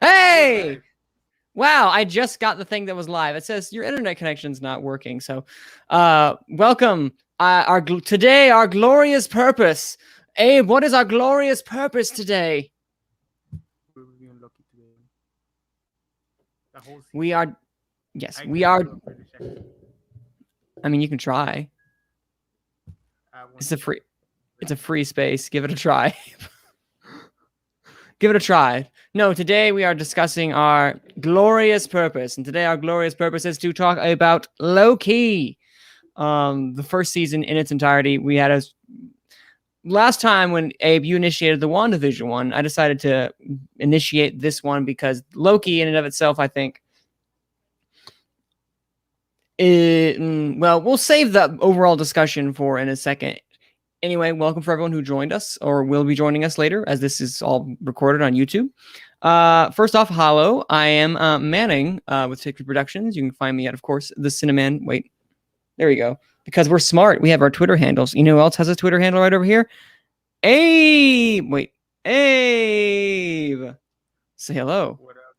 Hey! Wow, I just got the thing that was live. It says your internet connection's not working. So, welcome. Today our glorious purpose. Abe, what is our glorious purpose today? We're reviewing Loki today. The whole We season. are, yes, I we cannot are. do a British accent. I mean, you can try. I won't It's do a that. free, it's a free space. Give it a try. Give it a try. No, today we are discussing our glorious purpose, and today our glorious purpose is to talk about Loki. The first season in its entirety. We had a last time when Abe you initiated the WandaVision one. I decided to initiate this one because Loki, in and of itself, I think. Well, we'll save the overall discussion for in a second. Anyway, welcome for everyone who joined us or will be joining us later, as this is all recorded on YouTube. First off, hello. I am Manning with Sacred Productions. You can find me at, of course, the Cinnamon. Wait, there we go. Because we're smart, we have our Twitter handles. You know who else has a Twitter handle right over here? Abe. Wait, Abe. Say hello. What up?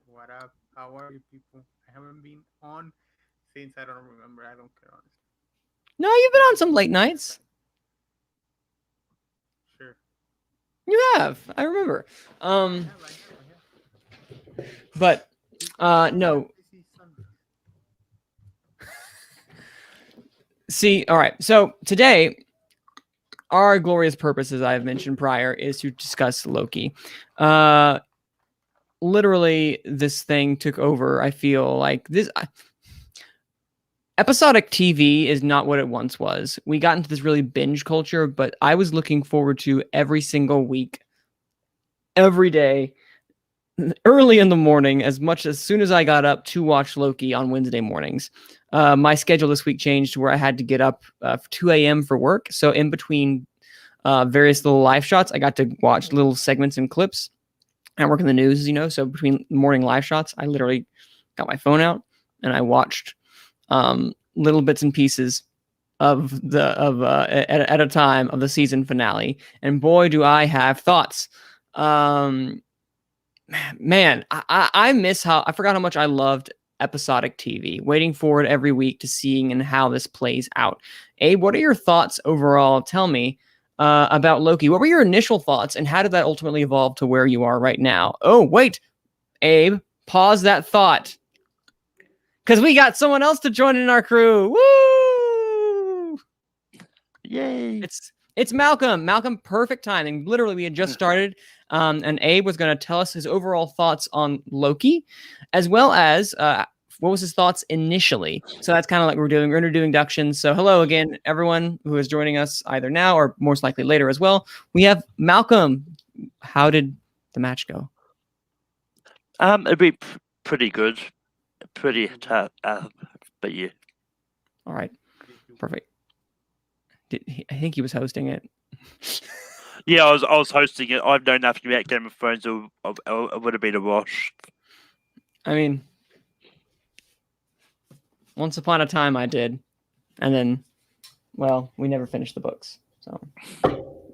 What up? How are you, people? I haven't been on since I don't remember. I don't care, honestly. No, you've been Since on the some late beginning of the nights. time. Sure. You have. I remember. I have. I have. I have. But It's been one of my no. busy Sundays. See, all right. So today our glorious purpose, as I've mentioned prior, is to discuss Loki. Literally, this thing took over. I feel like this episodic TV is not what it once was. We got into this really binge culture, but I was looking forward to every single week, every day, early in the morning, as soon as I got up to watch Loki on Wednesday mornings. My schedule this week changed to where I had to get up 2 a.m. for work. So in between various little live shots, I got to watch little segments and clips. I work in the news, so between morning live shots, I literally got my phone out and I watched little bits and pieces of at a time of the season finale. And boy, do I have thoughts. Man, I miss I forgot how much I loved episodic TV, waiting forward every week to seeing and how this plays out. Abe, what are your thoughts overall? Tell me about Loki. What were your initial thoughts, and how did that ultimately evolve to where you are right now? Oh, wait, Abe, pause that thought, because we got someone else to join in our crew. Woo! Yay! It's Malcolm. Malcolm, perfect timing. Literally, we had just started, and Abe was going to tell us his overall thoughts on Loki, as well as what was his thoughts initially. So that's kind of like we're going to do inductions. So hello again, everyone who is joining us either now or most likely later as well. We have Malcolm. How did the match go? It'd be pretty good, pretty tough, but yeah. All right, perfect. I think he was hosting it. Yeah, I was hosting it. I've known nothing about Game of Thrones. It would have been a wash. I mean, once upon a time I did, and then, well, we never finished the books. So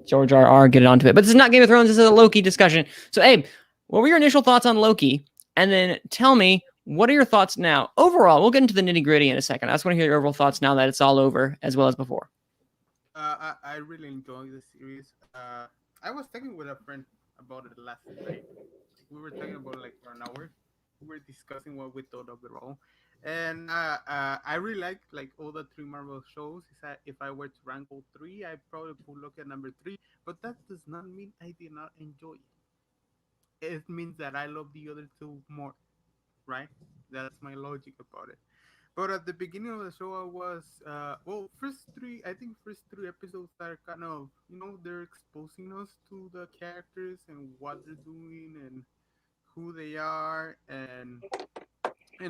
George R.R. get it onto it. But this is not Game of Thrones. This is a Loki discussion. So Abe, what were your initial thoughts on Loki? And then tell me, what are your thoughts now? Overall, we'll get into the nitty gritty in a second. I just want to hear your overall thoughts now that it's all over, as well as before. I really enjoy the series. I was talking with a friend about it last night. We were talking about it like for an hour. We were discussing what we thought of it all, and I really like all the three Marvel shows. If I were to rank all three, I probably would look at number three. But that does not mean I did not enjoy it. It means that I love the other two more, right? That's my logic about it. But at the beginning of the show, I was first three episodes are kind of they're exposing us to the characters and what they're doing and who they are and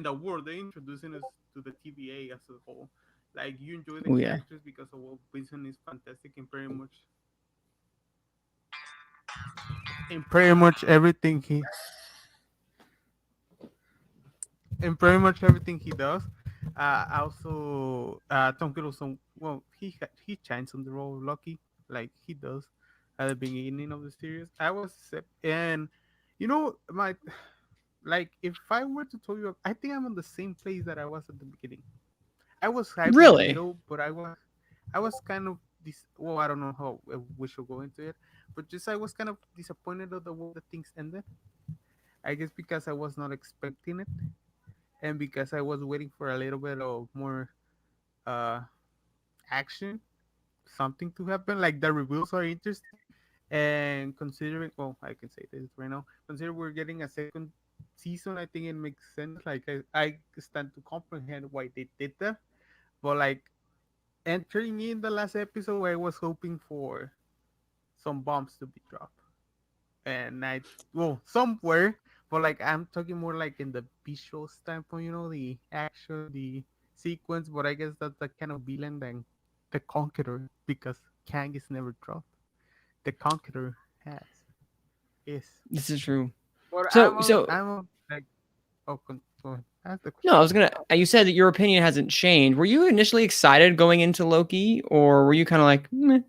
the world. They're introducing us to the TVA as a whole. Like you enjoy the Oh yeah. characters because of what Vision is fantastic in pretty much everything he does. Also, Tom Hiddleston, well, he shines on the role of Loki, like he does at the beginning of the series. And my like if I were to tell you, I think I'm on the same place that I was at the beginning. I was hyped in the Really? middle, but I was kind of well, I don't know how we should go into it, but just I was kind of disappointed of the way that things ended. I guess because I was not expecting it, and because I was waiting for a little bit of more uh action, something to happen. Like the reveals are interesting, and considering, well, I can say this right now. Consider we're getting a second season, I think it makes sense. Like I stand to comprehend why they did that, but like entering in the last episode, I was hoping for some bombs to be dropped, and well, somewhere, but like I'm talking more like in the visual standpoint, the action, the sequence. But I guess that's the kind of villain than the Conqueror, because Kang is never dropped. The Conqueror has is. This is true. But So so like, oh, go ahead. Ask the no, question. I was gonna. You said that your opinion hasn't changed. Were you initially excited going into Loki, or were you kind of like, meh?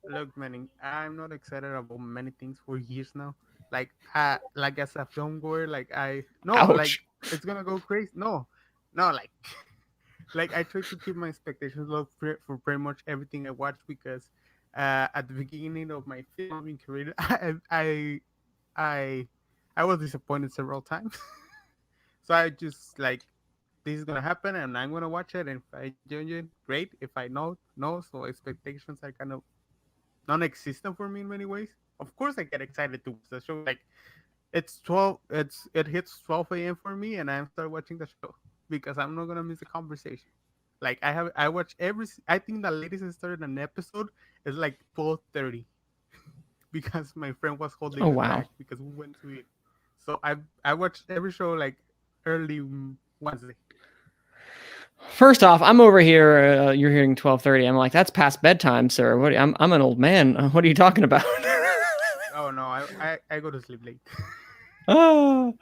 Look, Manning, I'm not excited about many things for years now. Like as a film goer, like I no, like Ouch. it's gonna go crazy. No, no, like like I try to keep my expectations low for pretty much everything I watch, because at the beginning of my filming career, I I was disappointed several times. So I just like, this is gonna happen and I'm gonna watch it, and if I enjoy it, great. If I know, no. So expectations are kind of non-existent for me in many ways. Of course, I get excited to watch the show. Like it hits 12 a.m. for me, and I start watching the show because I'm not gonna miss the conversation. Like I watch I think the latest I started an episode is like 12:30 because my friend was holding Oh me wow. back because we went to eat. So I watched every show like early Wednesday. First off, I'm over here. You're hearing 12:30. I'm like, that's past bedtime, sir. What? I'm an old man. What are you talking about? Oh no, I go to sleep late. Oh,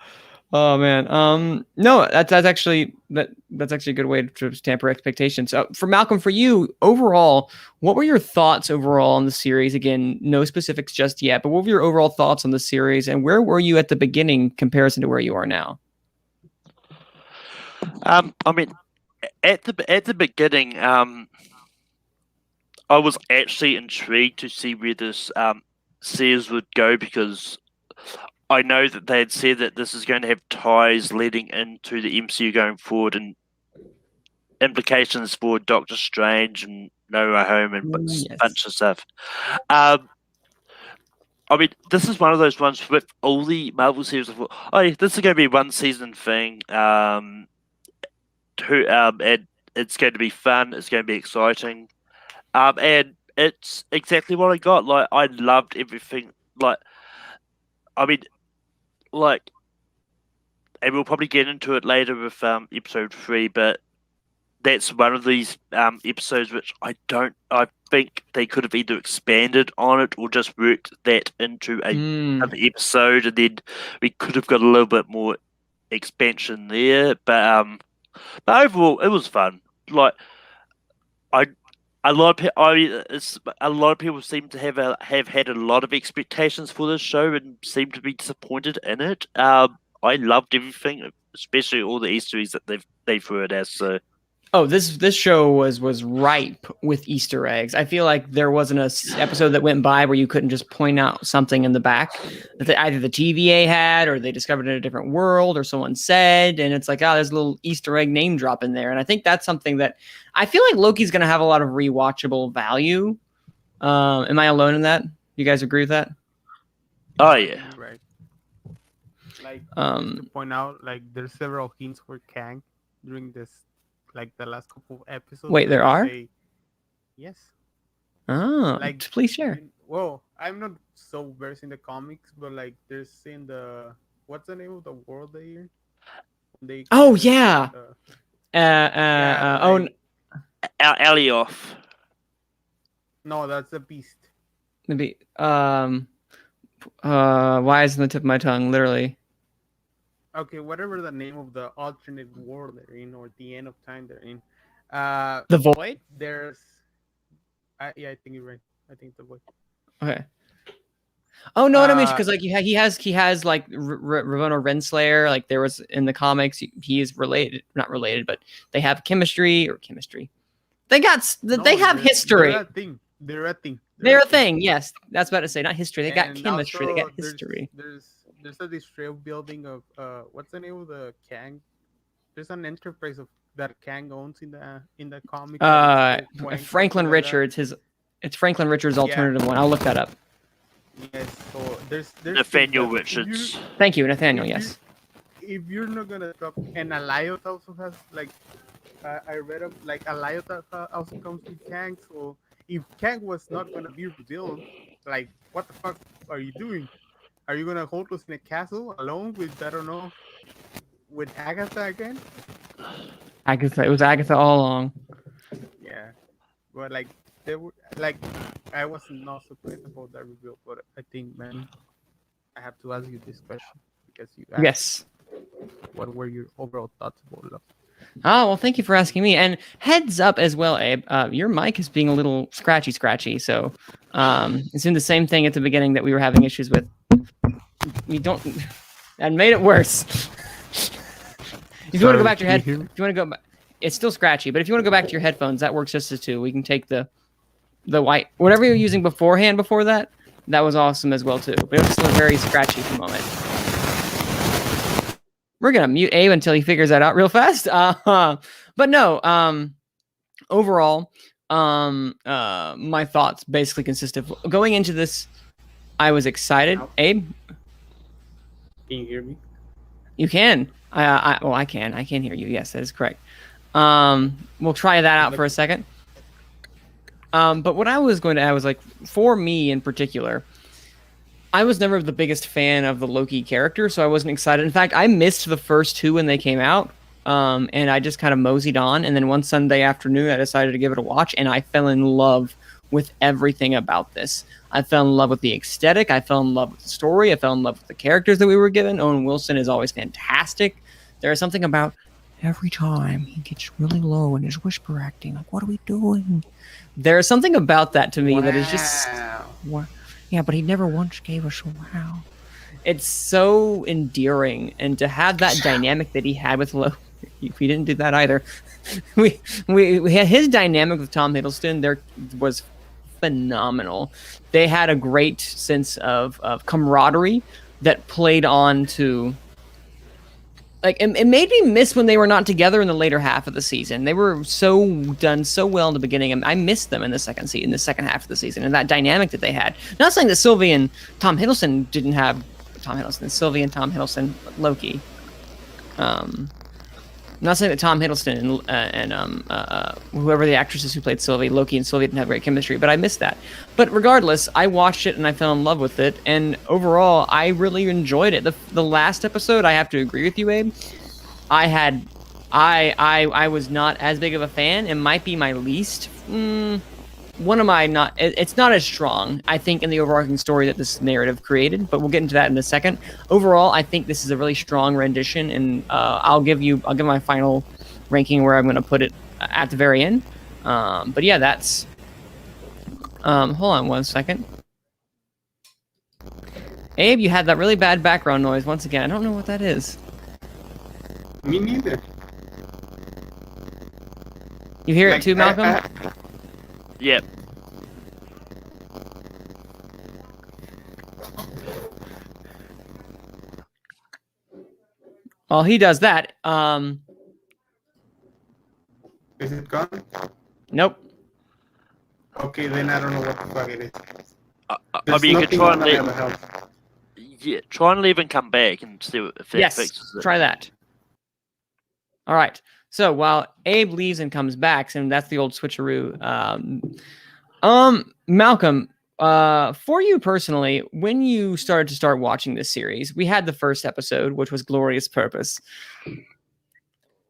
oh man. No, that's actually a good way to tamper expectations. For Malcolm, for you overall, what were your thoughts overall on the series? Again, no specifics just yet, but what were your overall thoughts on the series, and where were you at the beginning comparison to where you are now? I mean, at the beginning, I was actually intrigued to see where this series would go, because I know that they had said that this is going to have ties leading into the MCU going forward, and implications for Doctor Strange and No Way Home and a Ooh, yes. bunch of stuff. Um, I mean, this is one of those ones with all the Marvel series. I thought, oh, yeah, this is going to be one season thing. And it's going to be fun. It's going to be exciting. And it's exactly what I got. Like, I loved everything. Like, I mean, like, and we'll probably get into it later with episode 3, but that's one of these episodes which I think they could have either expanded on it or just worked that into Mm. another episode, and then we could have got a little bit more expansion there. But overall, it was fun. Like, I a lot of a lot of people seem to have had a lot of expectations for this show and seem to be disappointed in it. I loved everything, especially all the Easter eggs that they threw it as. So Oh, this show was ripe with Easter eggs. I feel like there wasn't a episode that went by where you couldn't just point out something in the back that either the TVA had, or they discovered in a different world, or someone said, and it's like, oh, there's a little Easter egg name drop in there. And I think that's something that I feel like Loki's going to have a lot of rewatchable value. Am I alone in that? You guys agree with that? oh I yeah. think you're right. Like just to Um, point out, like there's several hints for Kang during this, like the last couple of episodes Wait, where there they are? say yes. Oh, Like, please share. well, I'm not so versed in the comics, but like there's in the, what's the name of the world they in? When they Oh created yeah. the, yeah, Oh, like Alioth. no, that's the Beast. maybe. Why is it on the tip of my tongue? Literally. Okay, whatever the name of the alternate world they're in, or the end of time they're in. Uh, The Void? there's, yeah, I think you're right. I think the voice. Okay. Oh no, what I mean, because like he has like Ravonna Renslayer. Like there was in the comics, he is related, not related, but they have chemistry. They got they have history. They're a thing. They're a thing. Yes, that's about to say, not history. They got And chemistry. They also, got history. there's a district building of what's the name of the Kang? There's an enterprise of that Kang owns in the comic. Franklin Richards. It's Franklin Richards' alternative one. I'll look that up. Yes, so there's Nathaniel Richards. Thank you, Nathaniel. Yes. If you're not gonna talk, and Alioth also has like I read up like Alioth also comes with Kang. So if Kang was not gonna be revealed, like what the fuck are you doing? Are you gonna hold us in a castle alone with I don't know, with Agatha again? Agatha. It was Agatha all along. Yeah, but like they were like I was not surprised about that reveal, but I think, man, I have to ask you this question because you asked. Yes. What were your overall thoughts about Loki? Oh, well, thank you for asking me. And heads up as well, Abe, your mic is being a little scratchy. So it's doing the same thing at the beginning that we were having issues with. We don't... That made it worse. If you want to go back to your head... If you want to go back... It's still scratchy, but if you want to go back to your headphones, that works just as too. We can take the white... Whatever you were using beforehand before that, that was awesome as well, too. But it was still very scratchy for the moment. We're going to mute Abe until he figures that out real fast. But no, overall, my thoughts basically consist of going into this. I was excited. Abe? Can you hear me? You can. I can. I can hear you. Yes, that is correct. We'll try that out for a second. But what I was going to add was like, for me in particular, I was never the biggest fan of the Loki character, so I wasn't excited. In fact, I missed the first two when they came out, and I just kind of moseyed on. And then one Sunday afternoon, I decided to give it a watch, and I fell in love with everything about this. I fell in love with the aesthetic. I fell in love with the story. I fell in love with the characters that we were given. Owen Wilson is always fantastic. There is something about every time he gets really low in his whisper acting, like, what are we doing? There is something about that to me that is just... Yeah, but he never once gave us a wow. It's so endearing, and to have that dynamic that he had with Loki, we didn't do that either. we had his dynamic with Tom Hiddleston. There was phenomenal. They had a great sense of camaraderie that played on to. Like it made me miss when they were not together in the later half of the season. They were done so well in the beginning, and I missed them in the second half of the season, and that dynamic that they had. Not saying that Sylvie and Tom Hiddleston didn't have Sylvie and Tom Hiddleston, Loki. Not saying that Tom Hiddleston and whoever the actresses who played Sylvie, Loki and Sylvie didn't have great chemistry, but I missed that. But regardless, I watched it and I fell in love with it, and overall, I really enjoyed it. The last episode, I have to agree with you, Abe. I was not as big of a fan. It might be my least. One of my not. It's not as strong, I think, in the overarching story that this narrative created. But we'll get into that in a second. Overall, I think this is a really strong rendition, and I'll give my final ranking where I'm going to put it at the very end. But yeah, that's. Hold on one second. Abe, you had that really bad background noise once again. I don't know what that is. Me neither. You hear it too, Malcolm? Yep. While he does that, Is it gone? Nope. Okay, then I don't know what the fuck it is. I mean, you can try and leave. Yeah, try and leave and come back and see if that fixes it. Try that. All right. So while Abe leaves and comes back, and that's the old switcheroo. Malcolm, for you personally, when you started to watching this series, we had the first episode, which was Glorious Purpose.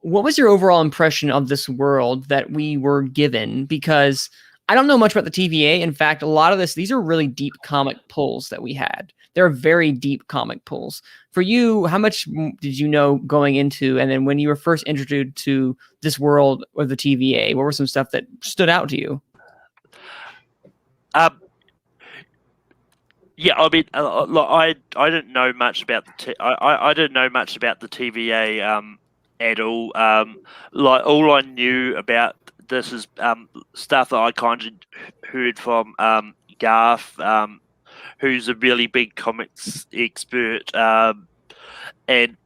What was your overall impression of this world that we were given? Because I don't know much about the TVA. In fact, a lot of these are really deep comic pulls that we had. They're very deep comic pulls. For you, how much did you know going into, and then when you were first introduced to this world of the TVA, what were some stuff that stood out to you? Yeah, I mean, like, I didn't know much about I didn't know much about the TVA at all. Like all I knew about this is stuff that I kind of heard from Garth, who's a really big comics expert, and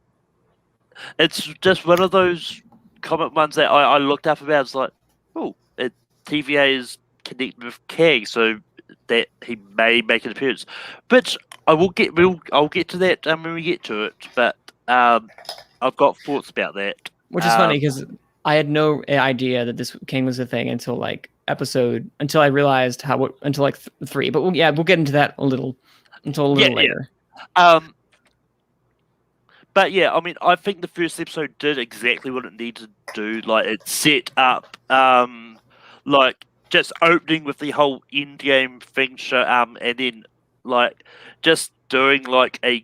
it's just one of those comic ones that I looked up about. It's like, oh, TVA is connected with Kang, so that he may make an appearance. But I'll get to that when we get to it. But I've got thoughts about that. Which is funny because I had no idea that this King was a thing until I realized until like 3. But we'll get into that a little later. But yeah, I mean, I think the first episode did exactly what it needed to do. Like, it set up, like, just opening with the whole Endgame thing, and then, like, just doing, like, a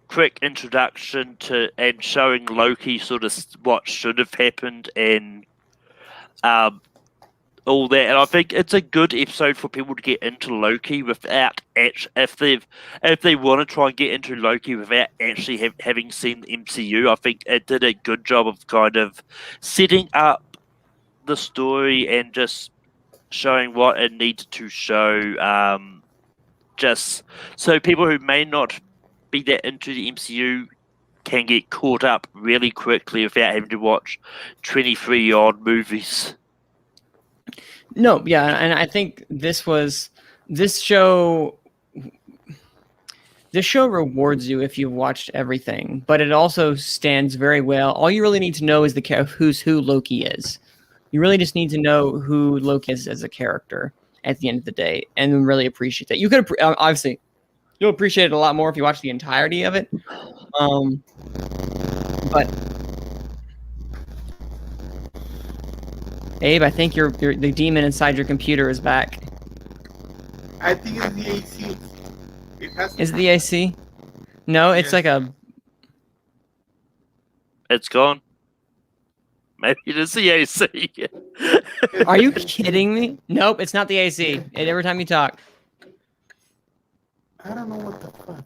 quick introduction to, and showing Loki sort of what should have happened and, all that. And I think it's a good episode for people to get into Loki without if they want to try and get into Loki without actually having seen the MCU. I think it did a good job of kind of setting up the story and just showing what it needed to show. Just so people who may not be that into the MCU can get caught up really quickly without having to watch 23 odd movies. No, yeah, and I think this show rewards you if you've watched everything, but it also stands very well. All you really need to know is who Loki is. You really just need to know who Loki is as a character at the end of the day, and really appreciate that. You could obviously you'll appreciate it a lot more if you watch the entirety of it. But Abe, I think the demon inside your computer is back. I think it's the AC. Is it the AC? No, it's like a... It's gone. Maybe it is the AC. Are you kidding me? Nope, it's not the AC. Every time you talk. I don't know what the fuck.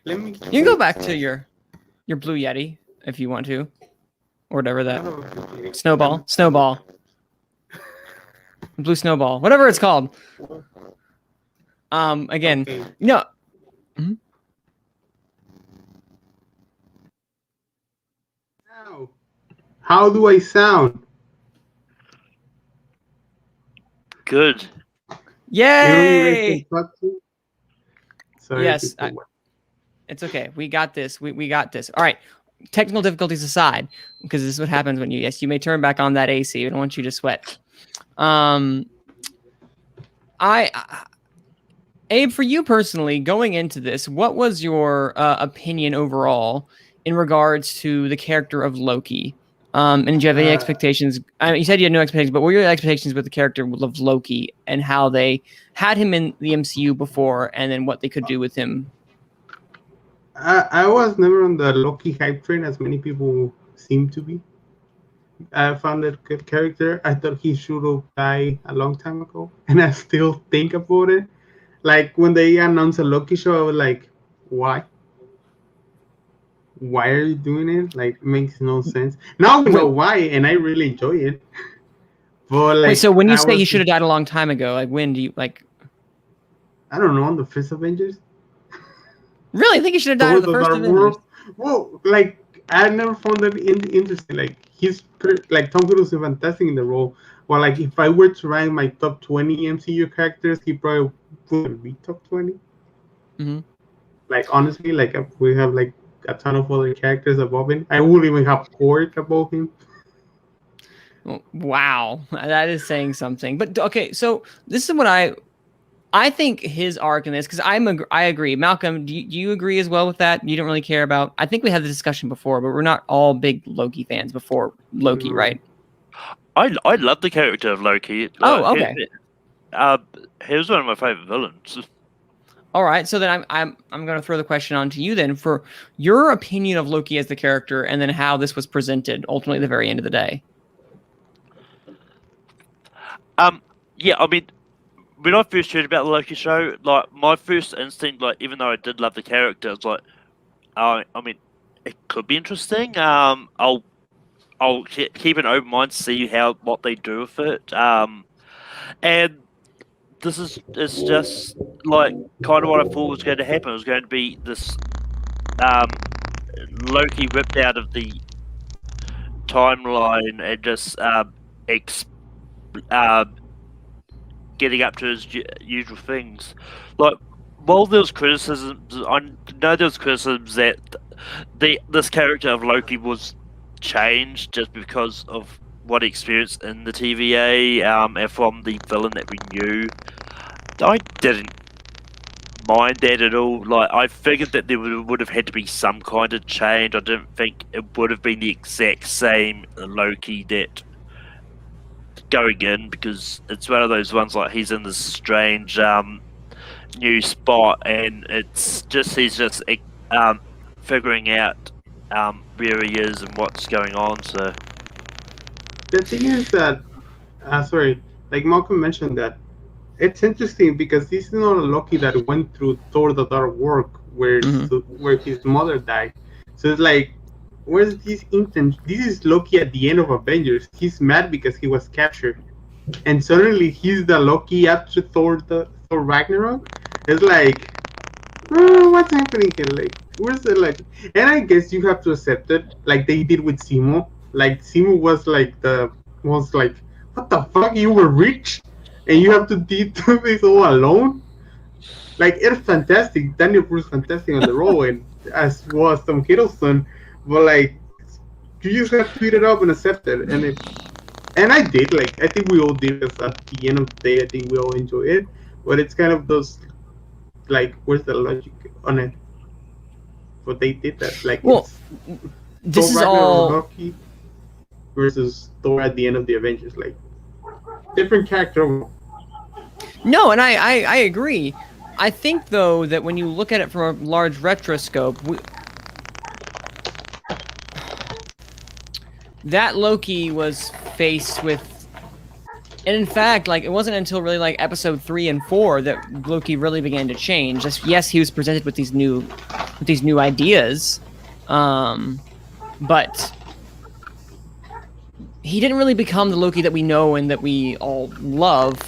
Let me... You can go back to your Blue Yeti if you want to. Or whatever that... Snowball. Blue Snowball. Whatever it's called. Again, okay. no... Mm-hmm. How do I sound? Good. Yay! Sorry, yes, it's okay. We got this. We got this. All right. Technical difficulties aside, because this is what happens when you may turn back on that AC. We don't want you to sweat. Abe, for you personally, going into this, what was your opinion overall in regards to the character of Loki? And did you have any expectations? You said you had no expectations, but what were your expectations with the character of Loki and how they had him in the MCU before, and then what they could do with him? I was never on the Loki hype train, as many people seem to be. I found that good character. I thought he should have died a long time ago, and I still think about it. Like when they announced a Loki show, I was like, "Why? Why are you doing it? Like, it makes no sense." Now we know why, and I really enjoy it. But like, wait, so when you say he should have died a long time ago, like when do you like? I don't know, on the first Avengers. Really, I think he should have died in the first Avengers. Well, like I never found that interesting. Like like Tom Cruise is fantastic in the role. Well, like if I were to rank my top 20 MCU characters, he probably wouldn't be top 20. Mm-hmm. Like honestly, like we have like a ton of other characters above him. I wouldn't even have Korg above him. Wow, that is saying something. But okay, so this is what I think his arc in this, because I agree. Malcolm, do you agree as well with that? You don't really care about... I think we had the discussion before, but we're not all big Loki fans before Loki, right? I love the character of Loki. Oh, okay. He was one of my favorite villains. All right, so then I'm going to throw the question on to you then for your opinion of Loki as the character, and then how this was presented ultimately at the very end of the day. Yeah, I mean, when I first heard about the Loki show, like my first instinct, like even though I did love the character, was like, I mean, it could be interesting. I'll keep an open mind to see what they do with it. And this is it's just like kind of what I thought was going to happen. It was going to be this Loki ripped out of the timeline and just getting up to his usual things. Like, while there was criticisms, I know there was criticisms that this character of Loki was changed just because of what he experienced in the TVA, and from the villain that we knew. I didn't mind that at all. Like, I figured that there would have had to be some kind of change. I didn't think it would have been the exact same Loki that going in, because it's one of those ones like he's in this strange new spot, and he's just figuring out where he is and what's going on. So The thing is that, sorry, like Malcolm mentioned that it's interesting because this is not a Loki that went through Thor: The Dark World, where his mother died. So it's like, where's this intent? This is Loki at the end of Avengers. He's mad because he was captured, and suddenly he's the Loki after Thor Ragnarok. It's like, what's happening here? Like, where's the like? And I guess you have to accept it, like they did with Simo. Like Simo was like, what the fuck? You were rich, and you have to do this all alone. Like, it's fantastic. Daniel Bruce fantastic on the role, and as was Tom Hiddleston. But like, you just have to eat it up and accept it. And I did. Like, I think we all did. Because at the end of the day, I think we all enjoy it. But it's kind of those, like, where's the logic on it? But they did that. Like, well, this is all Loki versus Thor at the end of the Avengers. Like, different character. No, and I agree. I think, though, that when you look at it from a large retroscope, that Loki was faced with... And in fact, like, it wasn't until really, like, episode 3 and 4 that Loki really began to change. Yes, he was presented with these new ideas, but he didn't really become the Loki that we know and that we all love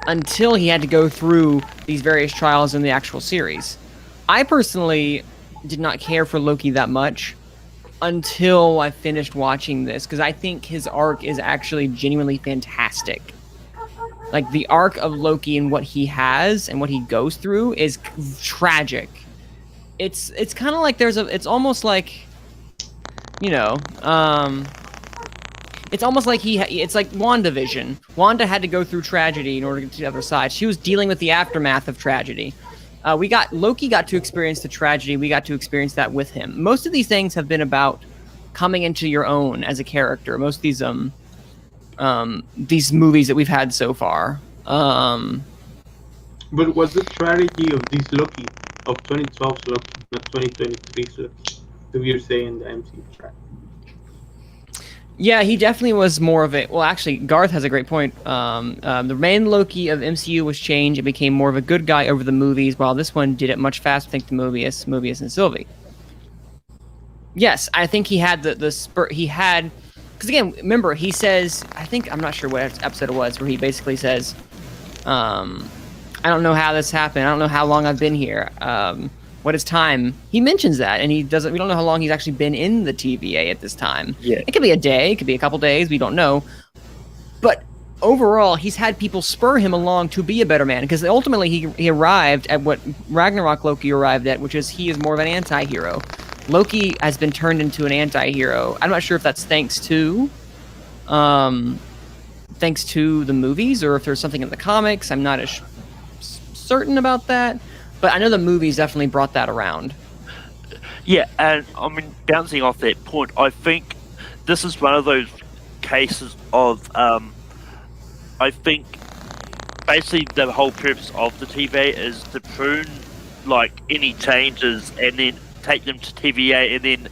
until he had to go through these various trials in the actual series. I personally did not care for Loki that much until I finished watching this, because I think his arc is actually genuinely fantastic. Like, the arc of Loki and what he has and what he goes through is tragic. It's kind of like it's almost like, you know, it's almost like it's like WandaVision. Wanda had to go through tragedy in order to get to the other side. She was dealing with the aftermath of tragedy. Loki got to experience the tragedy. We got to experience that with him. Most of these things have been about coming into your own as a character. Most of these movies that we've had so far. But was the tragedy of this Loki, of 2012's Loki, not 2023's Loki, that we were saying the MCU track? Yeah, he definitely was more of a... Well, actually, Garth has a great point. The main Loki of MCU was changed. It became more of a good guy over the movies, while this one did it much faster, thanks to Mobius and Sylvie. Yes, I think he had the spurt... He had... Because again, remember, he says... I'm not sure what episode it was, where he basically says, I don't know how this happened. I don't know how long I've been here. What is time? He mentions that, and we don't know how long he's actually been in the TVA at this time. Yeah. It could be a day, it could be a couple days, we don't know. But overall, he's had people spur him along to be a better man, because ultimately he arrived at what Ragnarok Loki arrived at, which is he is more of an anti-hero. Loki has been turned into an anti-hero. I'm not sure if that's thanks to the movies, or if there's something in the comics. I'm not as certain about that. But I know the movies definitely brought that around. yeah, and I mean, bouncing off that point, I think this is one of those cases of I think basically the whole purpose of the TVA is to prune like any changes and then take them to TVA and then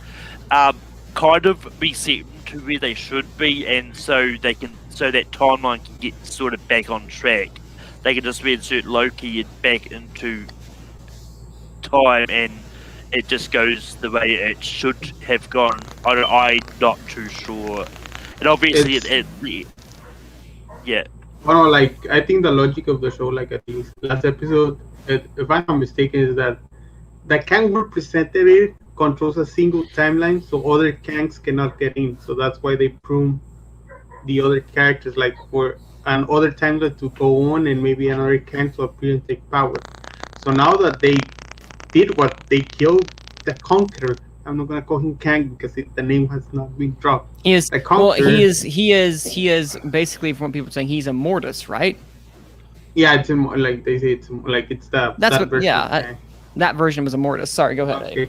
kind of reset them to where they should be, and so that timeline can get sort of back on track. they can just reinsert Loki back into time, and it just goes the way it should have gone. I'm not too sure, and obviously yeah. Well, like I think the logic of the show, like at least last episode, if I'm not mistaken, is that the Kang representative controls a single timeline, so other Kangs cannot get in. So that's why they prune the other characters, like for an other timeline to go on, and maybe another Kang to appear and take power. So now that they did what they killed the Conqueror, I'm not gonna call him Kang because the name has not been dropped. He is The well. Conqueror, He is basically, from what people are saying, he's a Mortis, right? yeah, it's like they say, it's like it's That's that what. version Yeah, of Kang. that version was a Mortis. Sorry, go ahead. Abe.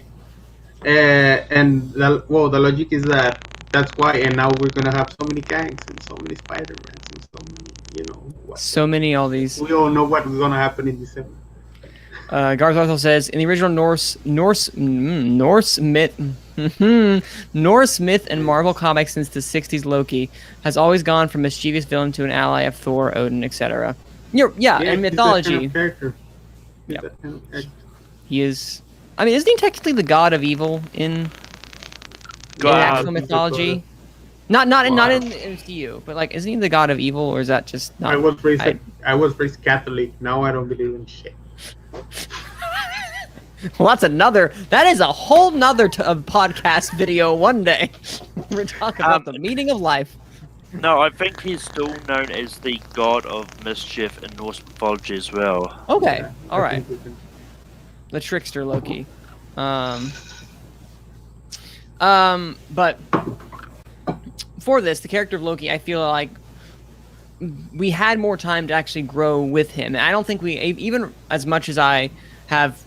Okay. And the logic is that that's why, and now we're gonna have so many Kangs and so many Spider-Mans and so many, So many, all these. We all know what's gonna happen in December. Garth also says in the original Norse myth, Norse myth and Marvel comics since the '60s, Loki has always gone from mischievous villain to an ally of Thor, Odin, etc. And mythology. He's that kind of character. He's Yep. that kind of character. He is. I mean, isn't he technically the god of evil in God. actual mythology? Not in the MCU, but like, isn't he the god of evil, or is that just not? I was raised Catholic. Now I don't believe in shit. Well, that is a whole nother podcast video one day. We're talking about the meaning of life. No, I think he's still known as the god of mischief in Norse mythology as well. Okay, Yeah, all I right. think we can- The trickster Loki. But for this, the character of Loki, I feel like we had more time to actually grow with him. And I don't think we, even as much as I have,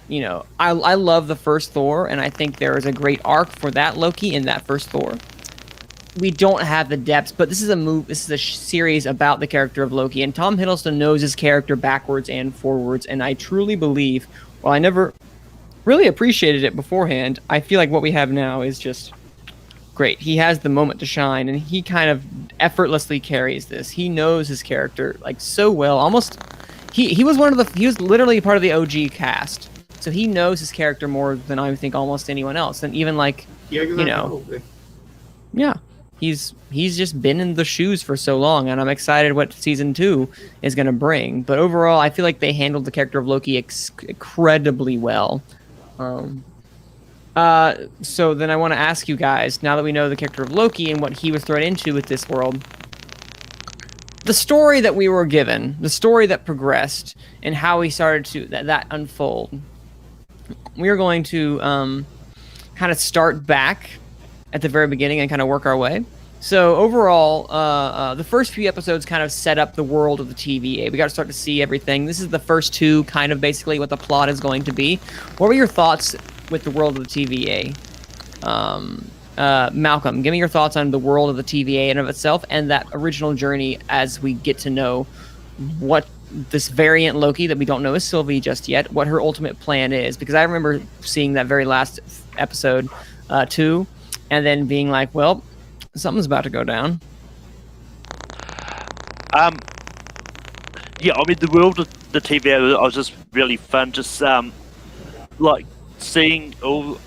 I love the first Thor, and I think there is a great arc for that Loki in that first Thor. We don't have the depths, but this is a series about the character of Loki, and Tom Hiddleston knows his character backwards and forwards, and I truly believe, while I never really appreciated it beforehand, I feel like what we have now is just great. He has the moment to shine, and he kind of effortlessly carries this. He knows his character like so well. Almost, he was literally part of the OG cast, so he knows his character more than I think almost anyone else. And even like, Yeah, exactly. yeah, he's just been in the shoes for so long, and I'm excited what season 2 is going to bring. But overall, I feel like they handled the character of Loki incredibly well. So then I want to ask you guys, now that we know the character of Loki and what he was thrown into with this world, the story that we were given, the story that progressed, and how we started to that unfold, we are going to kind of start back at the very beginning and kind of work our way. So overall, the first few episodes kind of set up the world of the TVA. We got to start to see everything. This is the first 2, kind of basically what the plot is going to be. What were your thoughts with the world of the TVA? Malcolm, give me your thoughts on the world of the TVA in of itself and that original journey as we get to know what this variant Loki that we don't know is Sylvie just yet, what her ultimate plan is. Because I remember seeing that very last episode 2 and then being like, well, something's about to go down. Yeah, I mean, the world of the TVA was just really fun. Just like seeing all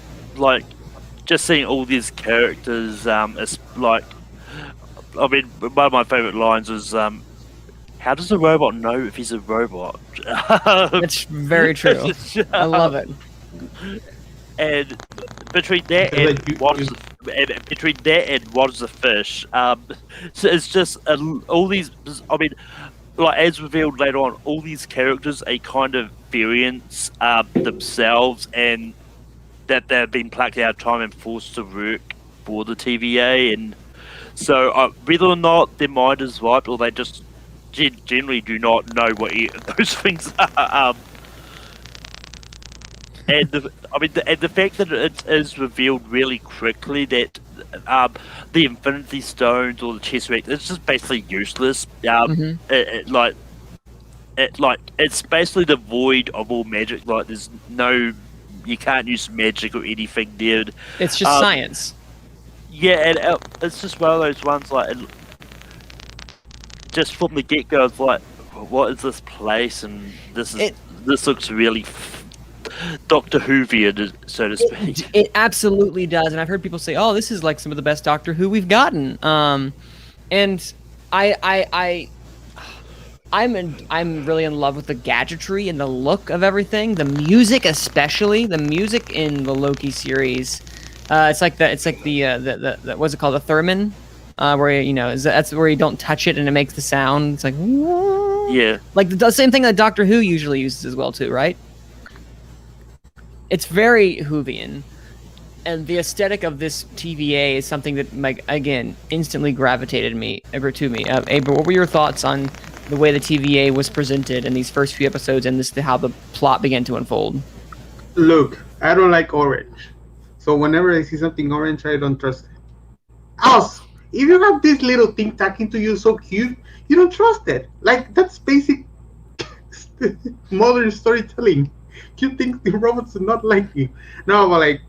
these characters. It's like, I mean, one of my favorite lines was, "How does a robot know if he's a robot?" That's very true. I love it. And between that and what is the fish? So it's just all these. I mean, like as revealed later on, all these characters are kind of variants themselves, and that they've been plucked out of time and forced to work for the TVA. And so, whether or not their mind is right, or they just generally do not know what those things are. And the fact that it is revealed really quickly that the Infinity Stones or the Tesseract, it's just basically useless. It's basically devoid of all magic. Like there's no, you can't use magic or anything there. It's just science. Yeah, and it's just one of those ones like, just from the get go, it's like, what is this place? And It this looks really Doctor Whovian, so to speak. it absolutely does, and I've heard people say, "Oh, this is like some of the best Doctor Who we've gotten." And I I'm really in love with the gadgetry and the look of everything. The music, especially the music in the Loki series. It's like the what's it called? The theremin, where that's where you don't touch it and it makes the sound. It's like Yeah. like the same thing that Doctor Who usually uses as well too, right? It's very Whovian, and the aesthetic of this TVA is something that, like, again, instantly gravitated to me. Abra, what were your thoughts on the way the TVA was presented in these first few episodes, and how the plot began to unfold? Look, I don't like orange, so whenever I see something orange, I don't trust it. Also, if you have this little thing talking to you so cute, you don't trust it. Like, that's basic modern storytelling. You think the robots do not like you. No, but like,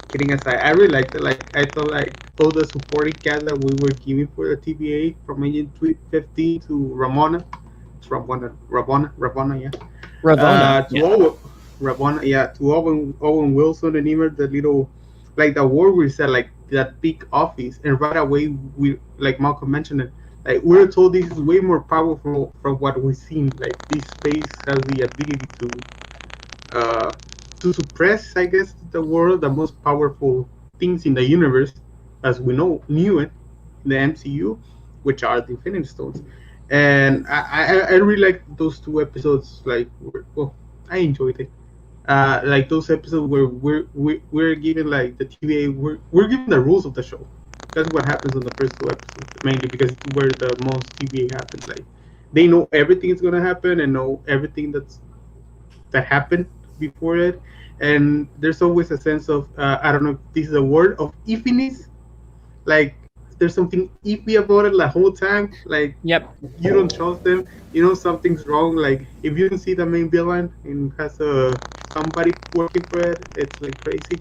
kidding aside, I really liked it. Like, I thought like all the supporting cast that we were giving for the TVA, from Agent 15 to Ramona. It's Ramona, yeah. Ravonna. To Owen, Ramona, yeah, to Owen Wilson, and even the little, like the war we said, like that big office, and right away we, like Malcolm mentioned it, like we're told this is way more powerful from what we've seen. Like this space has the ability to suppress, I guess, the world, the most powerful things in the universe, as we knew it, in the MCU, which are the Infinity Stones. And I really like those two episodes. Like, well, I enjoyed it. Like those episodes where we're given like the TVA, we're given the rules of the show. That's what happens on the first two episodes, mainly because it's where the most TVA happens. Like, they know everything is gonna happen and know everything that happened before it, and there's always a sense of I don't know if this is a word of iffiness, like there's something iffy about it the whole time. Like, Yep. you don't trust them, you know something's wrong. Like, if you can see the main villain and has somebody working for it, it's like crazy.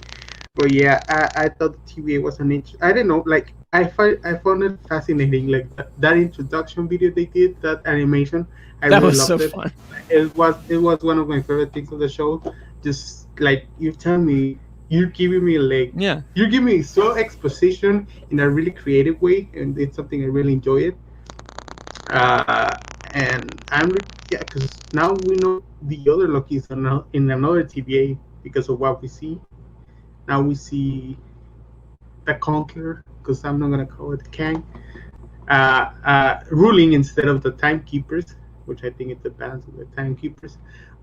But yeah, I thought the TVA was I don't know, like I found it fascinating, like that introduction video they did, that animation. I That really was so loved it. fun. It was one of my favorite things of the show. Just like you tell me, you're giving me like Yeah. you're giving me so exposition in a really creative way, and it's something I really enjoy it. And yeah, because now we know the other Lokis are now in another TVA because of what we see. Now we see the Conqueror, because I'm not gonna call it Kang, ruling instead of the Timekeepers, which I think it's the balance of the Timekeepers,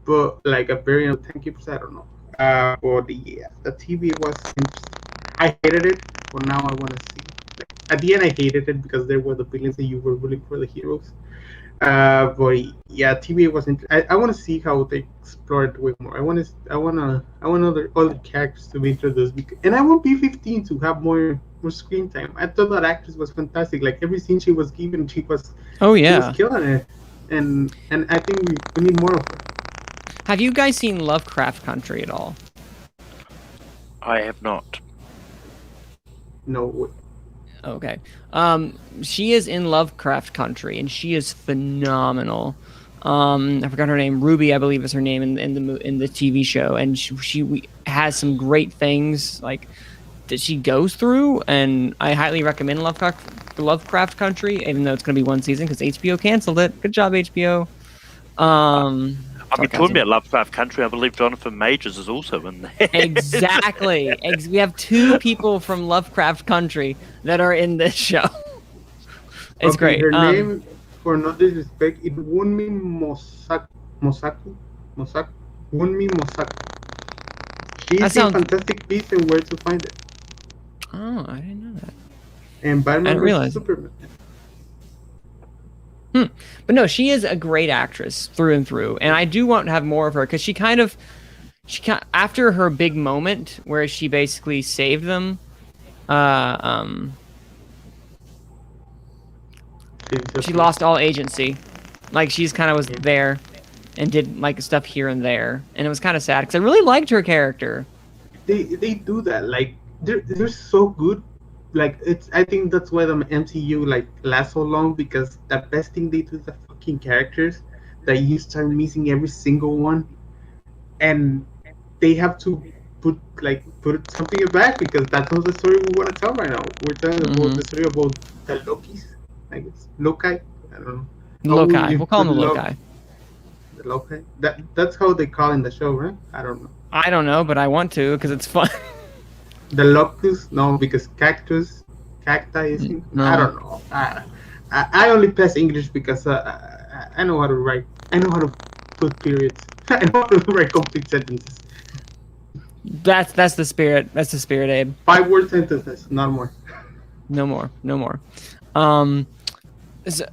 but like a variant of Timekeepers, I don't know. But the TV was interesting. I hated it, but now I want to see. Like, at the end, I hated it because there were the villains and you were rooting for the heroes. But yeah, TVA was. I want to see how they explore it way more. I want other characters to be introduced, and I want B-15 to have more screen time. I thought that actress was fantastic. Like every scene she was given, Oh she was yeah. killing it, and I think we need more of her. Have you guys seen Lovecraft Country at all? I have not. No, Okay. She is in Lovecraft Country, and she is phenomenal. I forgot her name. Ruby, I believe, is her name in the TV show, and she has some great things like that she goes through, and I highly recommend Lovecraft Country, even though it's going to be one season because HBO canceled it. Good job, HBO. I mean, talking about Lovecraft Country, I believe Jonathan Majors is also in there. Exactly. We have two people from Lovecraft Country that are in this show. It's great. Her name, for no disrespect, it Wunmi Mosaku. Wunmi Mosaku. She's in Fantastic Beasts and Where to Find It. Oh, I didn't know that. And Batman vs Superman. But no, she is a great actress through and through, and I do want to have more of her because she after her big moment where she basically saved them, she lost all agency. Like, she's kind of was there and did like stuff here and there, and it was kind of sad because I really liked her character. They do that, like they're so good. Like, I think that's why the MCU like lasts so long, because the best thing they do is the fucking characters. that you start missing every single one, and they have to put something back because that's not the story we want to tell right now. We're telling about Hmm. the story about the Lokis, I guess. Loki. I don't know. How would Loci. you We'll call put him the Loci. the Loki? That's how they call in the show, right? I don't know. I don't know, but I want to because it's fun. The locust? No, because cacti is. I No. don't know. I only pass English because I know how to write. I know how to put periods. I know how to write complete sentences. That's the spirit. That's the spirit, Abe. 5 word sentences, not more. No more. No more. Um, so,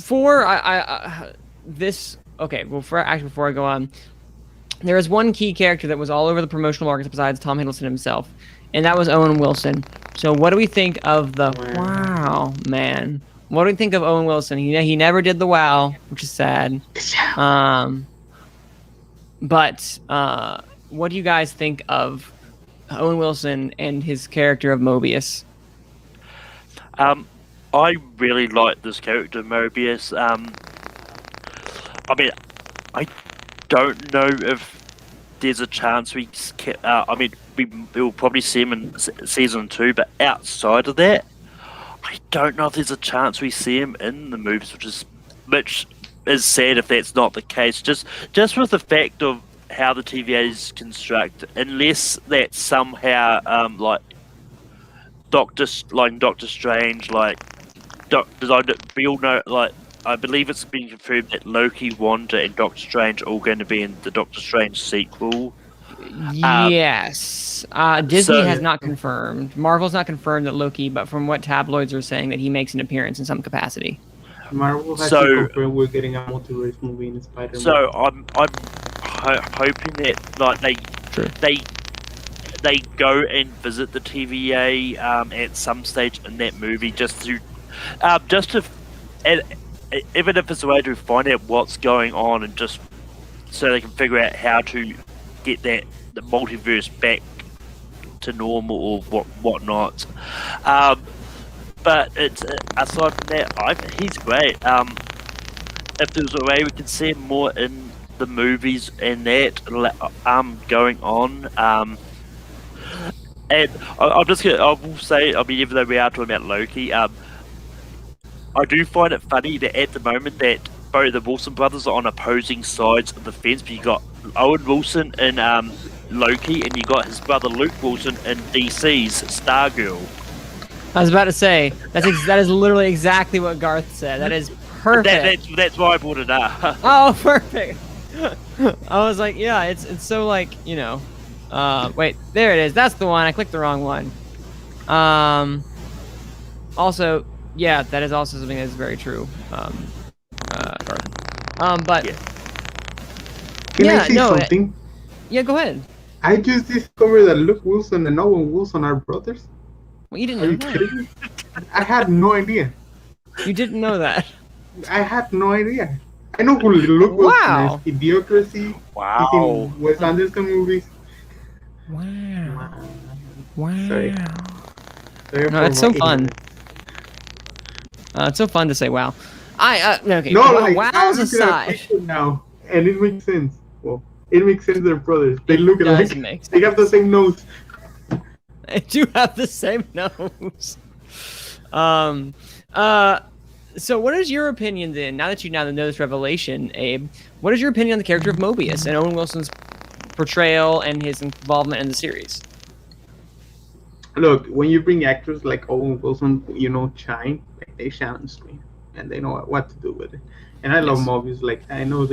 for this. Okay. Well, before I go on, there is one key character that was all over the promotional markets besides Tom Hiddleston himself, and that was Owen Wilson. So, what do we think of the wow man? What do we think of Owen Wilson? He never did the wow, which is sad. But what do you guys think of Owen Wilson and his character of Mobius? I really like this character, Mobius. I mean, I don't know if there's a chance I mean, we'll probably see him in season 2, but outside of that, I don't know if there's a chance we see him in the movies, which is sad if that's not the case. Just with the fact of how the TVA is constructed, unless that somehow like Doctor Strange, we all know, like, I believe it's been confirmed that Loki, Wanda, and Doctor Strange are all going to be in the Doctor Strange sequel. Yes. Disney has not confirmed. Marvel's not confirmed that Loki, but from what tabloids are saying, that he makes an appearance in some capacity. Marvel has to confirm we're getting a multiverse movie in Spider-Man. So I'm hoping that they go and visit the TVA at some stage in that movie and even if it's a way to find out what's going on and just so they can figure out how to get the multiverse back to normal or whatnot. But it's aside from that, he's great. If there's a way we can see him more in the movies and that going on. And I will say, I mean, even though we are talking about Loki, I do find it funny that at the moment that both the Wilson brothers are on opposing sides of the fence. But you got Owen Wilson in Loki, and you got his brother Luke Wilson in DC's Stargirl. I was about to say that is literally exactly what Garth said. That is perfect. That's why I brought it up. Oh, perfect. I was like, yeah, it's so like, you know. Wait, there it is. That's the one. I clicked the wrong one. Also, yeah, that is also something that is very true. But Can I say something? Yeah, go ahead. I just discovered that Luke Wilson and Owen Wilson are brothers. Well, you didn't Are know you that. kidding me? I had no idea. You didn't know that. I had no idea. I know who Luke Wilson is. Idiocracy. Wow. He's in Wes Anderson movies. Wow. Sorry. No, it's so fun. It's so fun to say wow. Okay. No, wows aside. Now, and it makes sense. Well, it makes sense they're brothers. They look does alike. make They have the same nose. They do have the same nose. So what is your opinion then, now that you know this revelation, Abe, what is your opinion on the character of Mobius and Owen Wilson's portrayal and his involvement in the series? Look, when you bring actors like Owen Wilson, shine, like they shine on screen, and they know what to do with it. And I love Mobius. Like, I know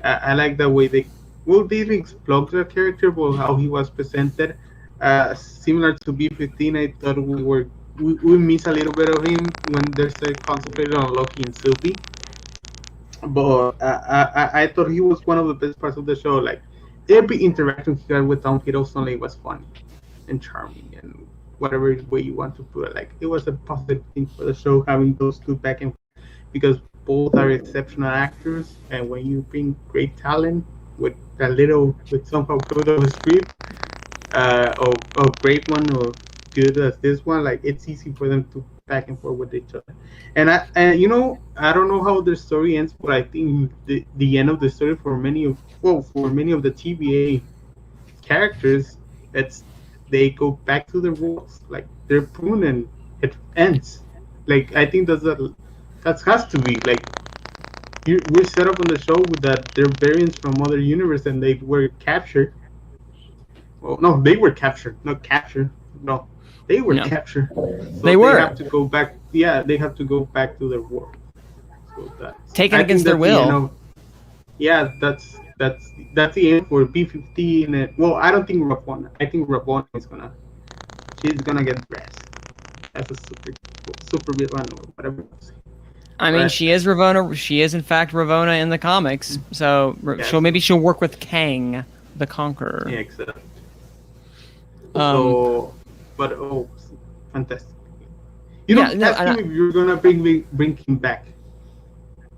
I like the way they didn't explore the character, but how he was presented. Similar to B-15, I thought we miss a little bit of him when they're still concentrated on Loki and Sylvie. But I thought he was one of the best parts of the show. Like, every interaction he had with Tom Hiddleston was funny and charming, and whatever way you want to put it. Like, it was a positive thing for the show having those two back and forth, because both are exceptional actors, and when you bring great talent with somehow good of a script, or great one or good as this one, like, it's easy for them to back and forth with each other. And you know, I don't know how the story ends, but I think the end of the story for many of the TVA characters, it's they go back to their worlds, like they're pruned and it ends. Like I think that has to be like we're set up on the show with that they're variants from other universe and they were captured. Well, no, they were captured, not captured. No, they were No. captured. So They were. have to go back. Yeah, they have to go back to their world. So that's Taken I against think their that's the end will. of- yeah, that's the end for B-15. And, well, I don't think Ravonna. I think Ravonna she's gonna get dressed as a super villain or whatever. I mean, But- she is Ravonna. She is in fact Ravonna in the comics. So Yes. she'll work with Kang, the Conqueror. Yeah, exactly. Um, But fantastic. You don't no, cast him if you're gonna bring him back.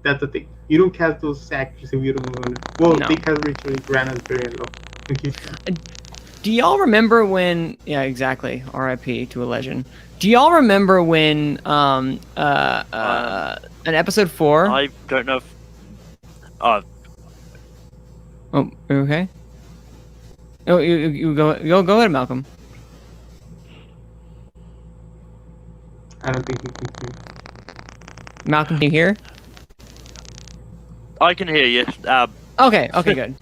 That's the thing. You don't cast those actors if you don't want to. Well, No. they cast Richard Grant as very low. Do y'all remember when? Yeah, exactly. R.I.P. to a legend. Do y'all remember when in episode 4? I don't know if. Oh, are you okay? Oh, you go ahead, Malcolm. I don't think he can hear. Malcolm, can you hear? I can hear you. Okay, good.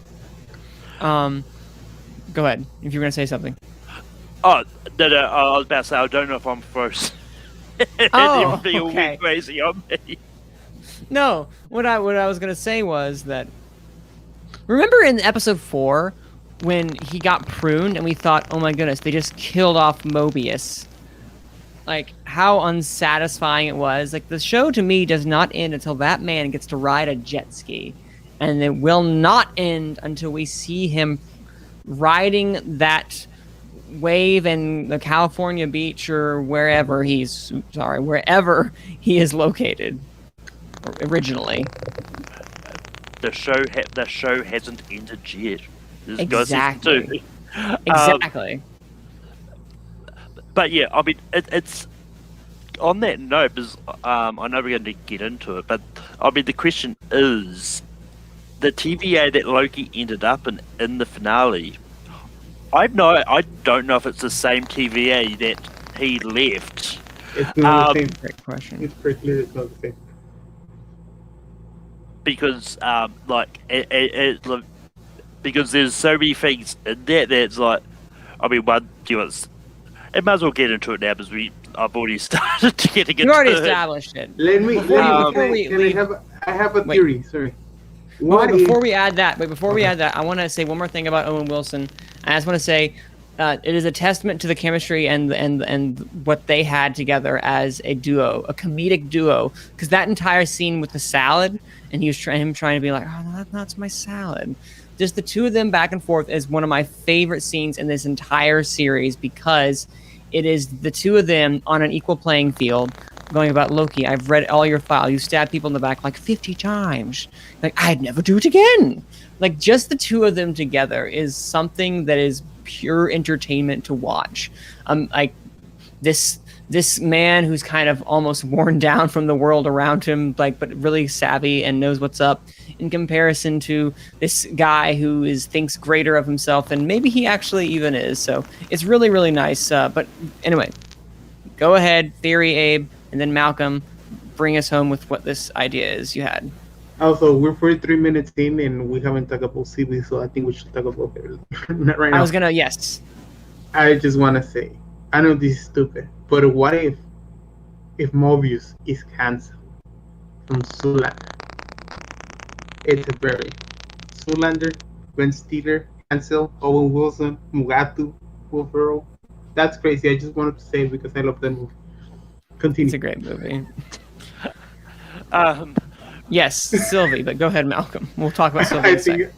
Go ahead if you were gonna say something. Oh, no, I was about to say, I don't know if I'm frozen. Oh, Everything will okay. be crazy on me. No, what I was gonna say was that. Remember in episode 4 when he got pruned and we thought, oh my goodness, they just killed off Mobius. Like how unsatisfying it was. Like the show to me does not end until that man gets to ride a jet ski, and it will not end until we see him riding that wave in the California beach or wherever he is located originally. The show hasn't ended yet. This guy's season Exactly. 2. Exactly. But yeah, I mean, it's on that note. Because I know we're going to get into it, but I mean, the question is, the TVA that Loki ended up in the finale. I don't know if it's the same TVA that he left. It's not the same. Great question. It's pretty clear it's not the same. Because because there's so many things in that's like, I mean, one, it might as well get into it now because I've already started to get into You already it. established it. I have a theory. Sorry. Before we add that, I want to say one more thing about Owen Wilson. I just want to say, it is a testament to the chemistry and what they had together as a duo, a comedic duo. Because that entire scene with the salad, and he was trying to be like, oh, no, that's my salad. Just the two of them back and forth is one of my favorite scenes in this entire series because it is the two of them on an equal playing field going about Loki. I've read all your file. You stabbed people in the back like 50 times. Like, I'd never do it again. Like, just the two of them together is something that is pure entertainment to watch. Like this man who's kind of almost worn down from the world around him, like, but really savvy and knows what's up, in comparison to this guy who thinks greater of himself than maybe he actually even is. So it's really, really nice. But anyway, go ahead, theory, Abe, and then Malcolm, bring us home with what this idea is you had. Also, we're 43 minutes in and we haven't talked about CB, so I think we should talk about it right now. Yes. I just want to say, I know this is stupid, but what if Mobius is canceled from Zoolander? It's a very Zoolander, Ben Stiller, cancel, Owen Wilson, Mugatu, Will Ferrell. That's crazy. I just wanted to say it because I love that movie. Continue. It's a great movie. Yes, Sylvie, but go ahead, Malcolm. We'll talk about Sylvie in a second.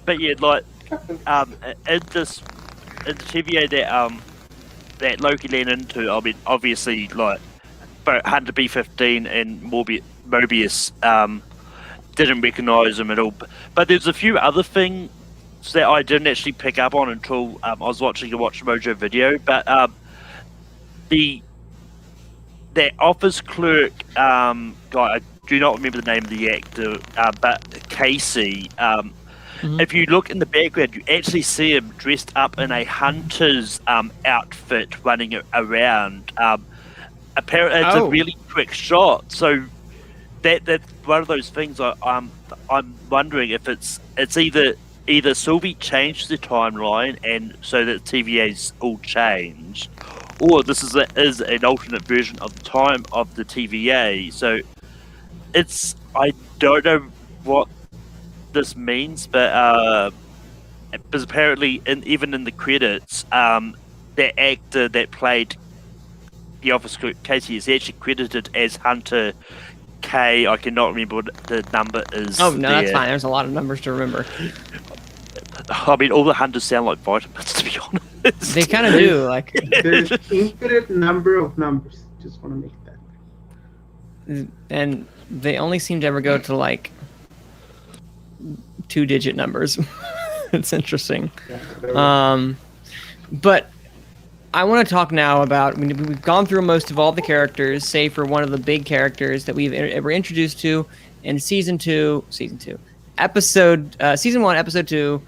But yeah, like, in the TVA that Loki leaned into, I mean, obviously, like, both Hunter B-15 and Mobius didn't recognise him at all. But there's a few other things that I didn't actually pick up on until I was watching a Watch Mojo video. But the that office clerk guy. I do not remember the name of the actor, but Casey. If you look in the background, you actually see him dressed up in a hunter's outfit running around. Apparently, it's a really quick shot. So that's one of those things. I'm wondering if it's either Sylvie changed the timeline and so that TVA's all changed, or this is an alternate version of the time of the TVA. So I don't know what this means, but apparently, even in the credits, the actor that played the office clerk Casey is actually credited as Hunter K. I cannot remember what the number is. Oh no, that's fine. There's a lot of numbers to remember. I mean, all the hunters sound like vitamins, to be honest. They kind of do. Like there's infinite number of numbers. Just want to make that. And they only seem to ever go to like 2-digit numbers. It's interesting. But I want to talk now about. We've gone through most of all the characters, save for one of the big characters that we've ever introduced to in season 1, episode 2.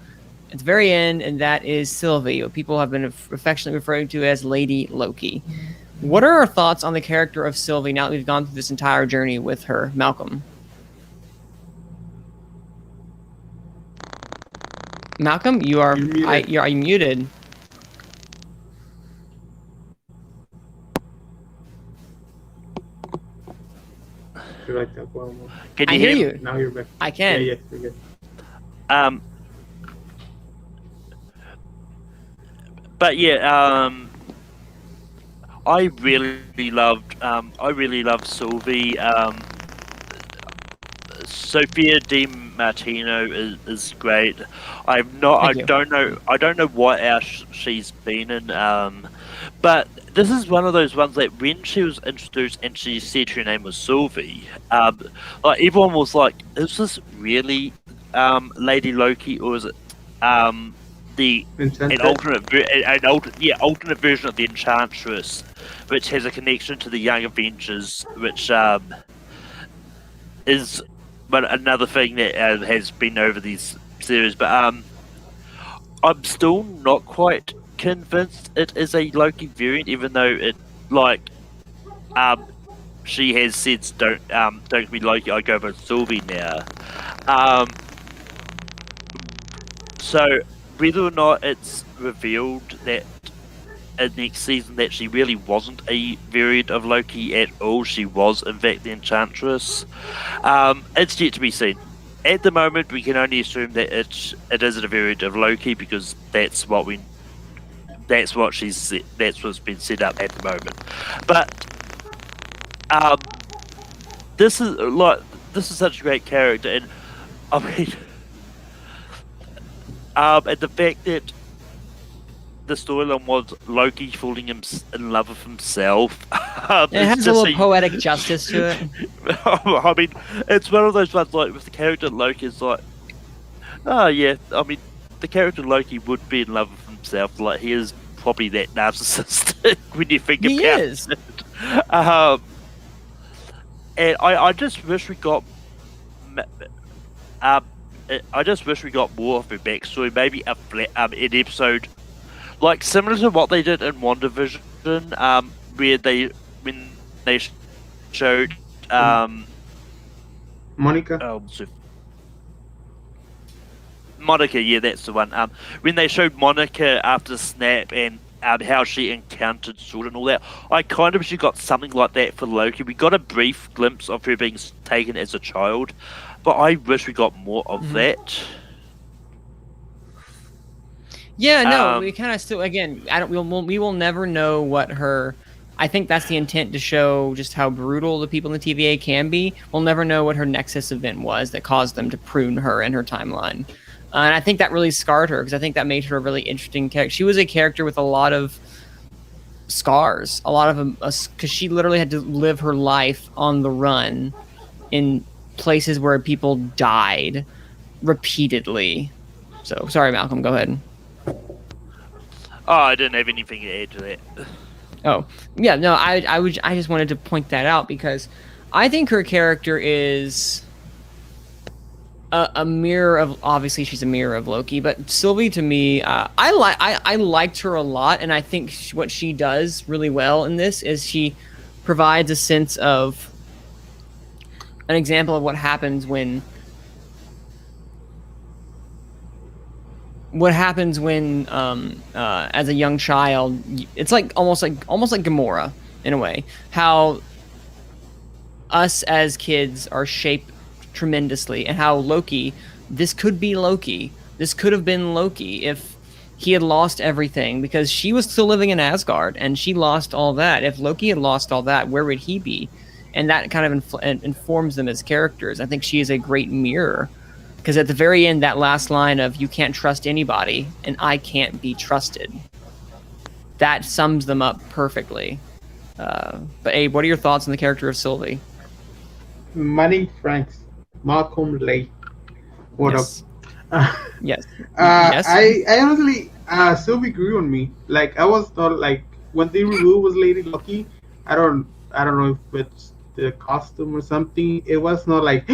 At the very end, and that is Sylvie, what people have been affectionately referring to as Lady Loki. What are our thoughts on the character of Sylvie now that we've gone through this entire journey with her? Malcolm? Malcolm, are you muted? You like that one more? Can you I hear you. Now you're back. I can. Yeah, you're good. But yeah, I really loved Sylvie. Sophia Di Martino is great. I don't know what else she's been in. But this is one of those ones that when she was introduced and she said her name was Sylvie, like everyone was like, "Is this really Lady Loki, or is it an alternate version of the Enchantress, which has a connection to the Young Avengers, which is another thing that has been over these series." But I'm still not quite convinced it is a Loki variant, even though it she has said don't be Loki, I go with Sylvie now. So whether or not it's revealed that in next season that she really wasn't a variant of Loki at all, she was in fact the Enchantress, it's yet to be seen. At the moment, we can only assume that it isn't a variant of Loki because that's what's been set up at the moment. But this is such a great character, and I mean, and the fact that the storyline was Loki falling in love with himself. It has a little poetic justice to it. I mean, it's one of those ones like with the character Loki. It's like, oh yeah, I mean, the character Loki would be in love with himself. Like he is probably that narcissistic when you think about it. And I just wish we got. I just wish we got more of her backstory. Maybe an episode. Like similar to what they did in WandaVision, when they showed Monica. Monica, yeah, that's the one. When they showed Monica after Snap and how she encountered Sword and all that, I kind of wish you got something like that for Loki. We got a brief glimpse of her being taken as a child, but I wish we got more of that. Yeah, no, we kind of still. Again, we will never know what her. I think that's the intent, to show just how brutal the people in the TVA can be. We'll never know what her Nexus event was that caused them to prune her in her timeline, and I think that really scarred her because I think that made her a really interesting character. She was a character with a lot of scars, a lot of because she literally had to live her life on the run in places where people died repeatedly. So sorry, Malcolm, go ahead. Oh, I didn't have anything to add to that. Oh, yeah, no, I just wanted to point that out because I think her character is a mirror of, obviously she's a mirror of Loki, but Sylvie to me, I liked her a lot, and I think what she does really well in this is she provides a sense of an example of what happens when as a young child, it's like almost like Gamora in a way, how us as kids are shaped tremendously, and how Loki, this could be Loki, this could have been Loki if he had lost everything, because she was still living in Asgard and she lost all that. If Loki had lost all that, where would he be? And that kind of informs them as characters. I think she is a great mirror, because at the very end, that last line of "you can't trust anybody and I can't be trusted," that sums them up perfectly. But Abe, what are your thoughts on the character of Sylvie? Manning Franks, Malcolm Lay. What Yes. up? Yes. Yes. I honestly, Sylvie grew on me. Like I was not like when the review was Lady Lucky. I don't know if it's the costume or something. It was not like